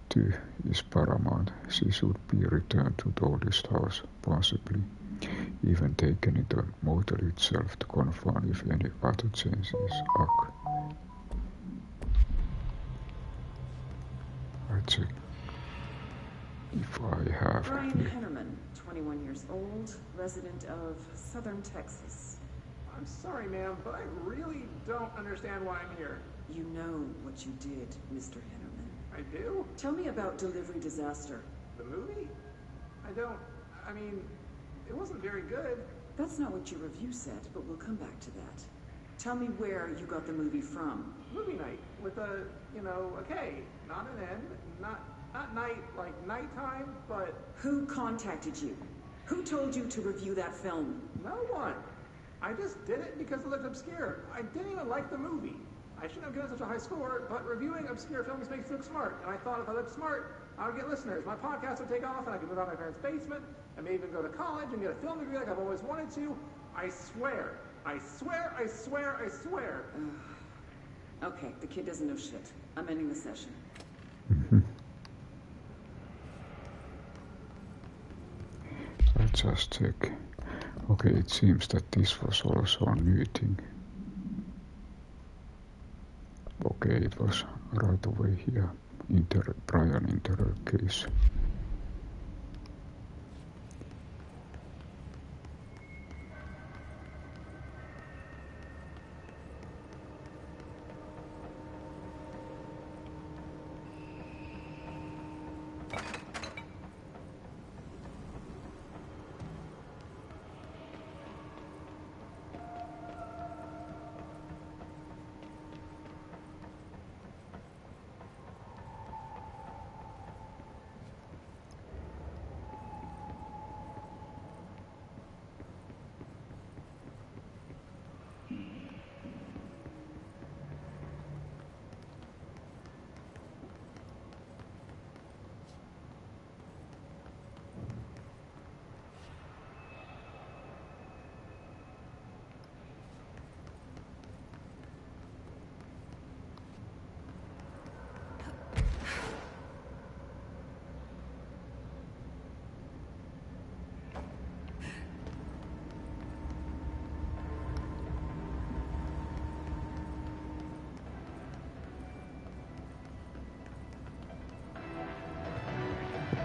[SPEAKER 1] to is paramount. She should be returned to the Oldest house, possibly even taken into the motel itself to confirm if any other changes occur. check if I have
[SPEAKER 7] Brian
[SPEAKER 1] any.
[SPEAKER 7] Hennerman, 21 years old, resident of Southern Texas.
[SPEAKER 8] I'm sorry, ma'am, but I really don't understand why I'm here.
[SPEAKER 7] You know what you did, Mr. Hennerman.
[SPEAKER 8] I do?
[SPEAKER 7] Tell me about Delivery Disaster.
[SPEAKER 8] The movie? I mean, it wasn't very good.
[SPEAKER 7] That's not what your review said, but we'll come back to that. Tell me where you got the movie from.
[SPEAKER 8] Movie night with a K, not an N, not night like nighttime, but
[SPEAKER 7] Who contacted you? Who told you to review that film?
[SPEAKER 8] no one. I just did it because it looked obscure. I didn't even like the movie. I shouldn't have given such a high score, but reviewing obscure films makes you look smart, and I thought if I looked smart, I would get listeners. My podcast would take off, and I could move out of my parents' basement, and maybe even go to college and get a film degree like I've always wanted to. I swear. I swear, I swear, I swear.
[SPEAKER 7] Okay, the kid doesn't know shit. I'm ending the session.
[SPEAKER 1] Let's just check. Okay, it seems that this was also a new thing. Okay, it was right away here. Brian interrogation.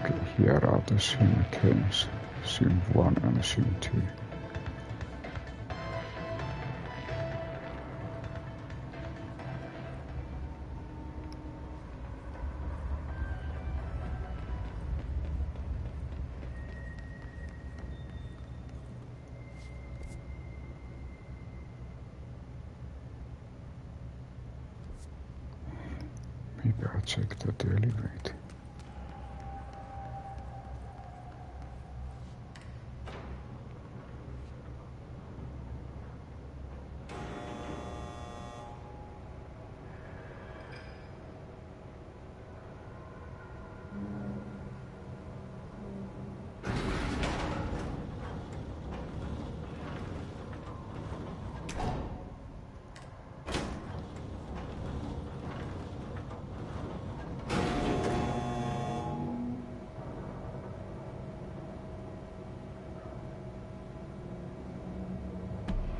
[SPEAKER 1] Okay, here are the sim games, sim 1 and sim 2. Maybe I check the elevator.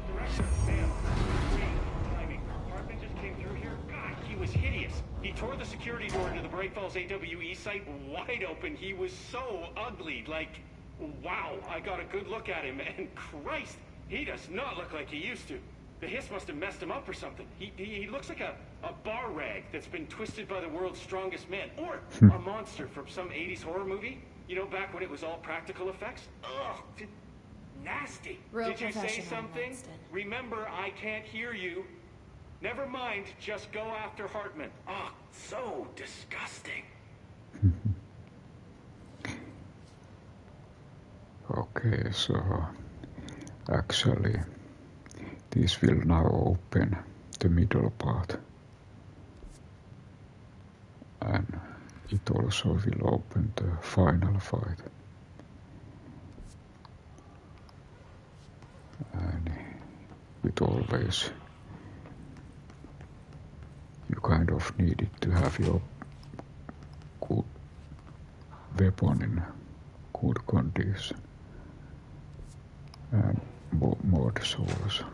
[SPEAKER 2] Director, ma'am, great timing. Hartman just came through here. God, he was hideous. He tore the security door into the Bright Falls AWE site wide open. He was so ugly. Like, wow, I got a good look at him, and Christ, he does not look like he used to. The hiss must have messed him up or something. He looks like a bar rag that's been twisted by the world's strongest man. Or a monster from some 80s horror movie. You know, back when it was all practical effects. Ugh, nasty.
[SPEAKER 6] Real
[SPEAKER 2] Did you say
[SPEAKER 6] professional,
[SPEAKER 2] something?
[SPEAKER 6] Winston.
[SPEAKER 2] Remember, I can't hear you. Never mind, just go after Hartman. Oh, so disgusting.
[SPEAKER 1] Okay, so actually this will now open the middle part, and it also will open the final fight. And it always, you kind of needed to have your good weapon in good condition, and mods also.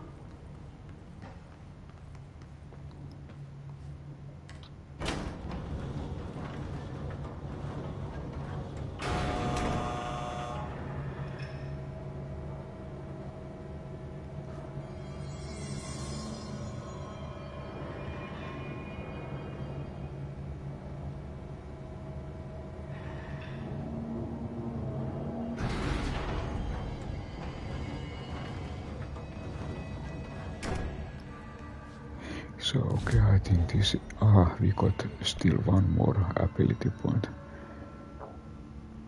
[SPEAKER 1] So okay, I think this, we got still one more ability point.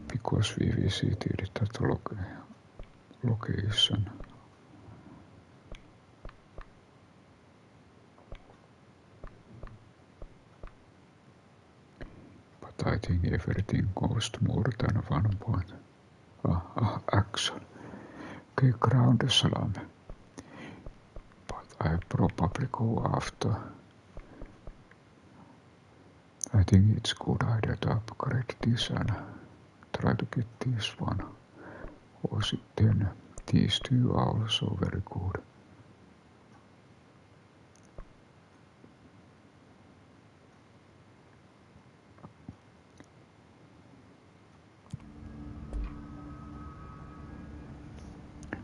[SPEAKER 1] Because we visited that location. But I think everything cost more than 1 point. Action. Okay, ground slam. But I probably go after. I think it's good idea to upgrade this and try to get this one. Or then these two are also very good.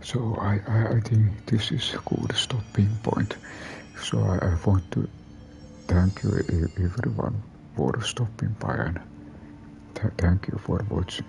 [SPEAKER 1] So I think this is a good stopping point. So I want to thank you everyone for stopping by and thank you for watching.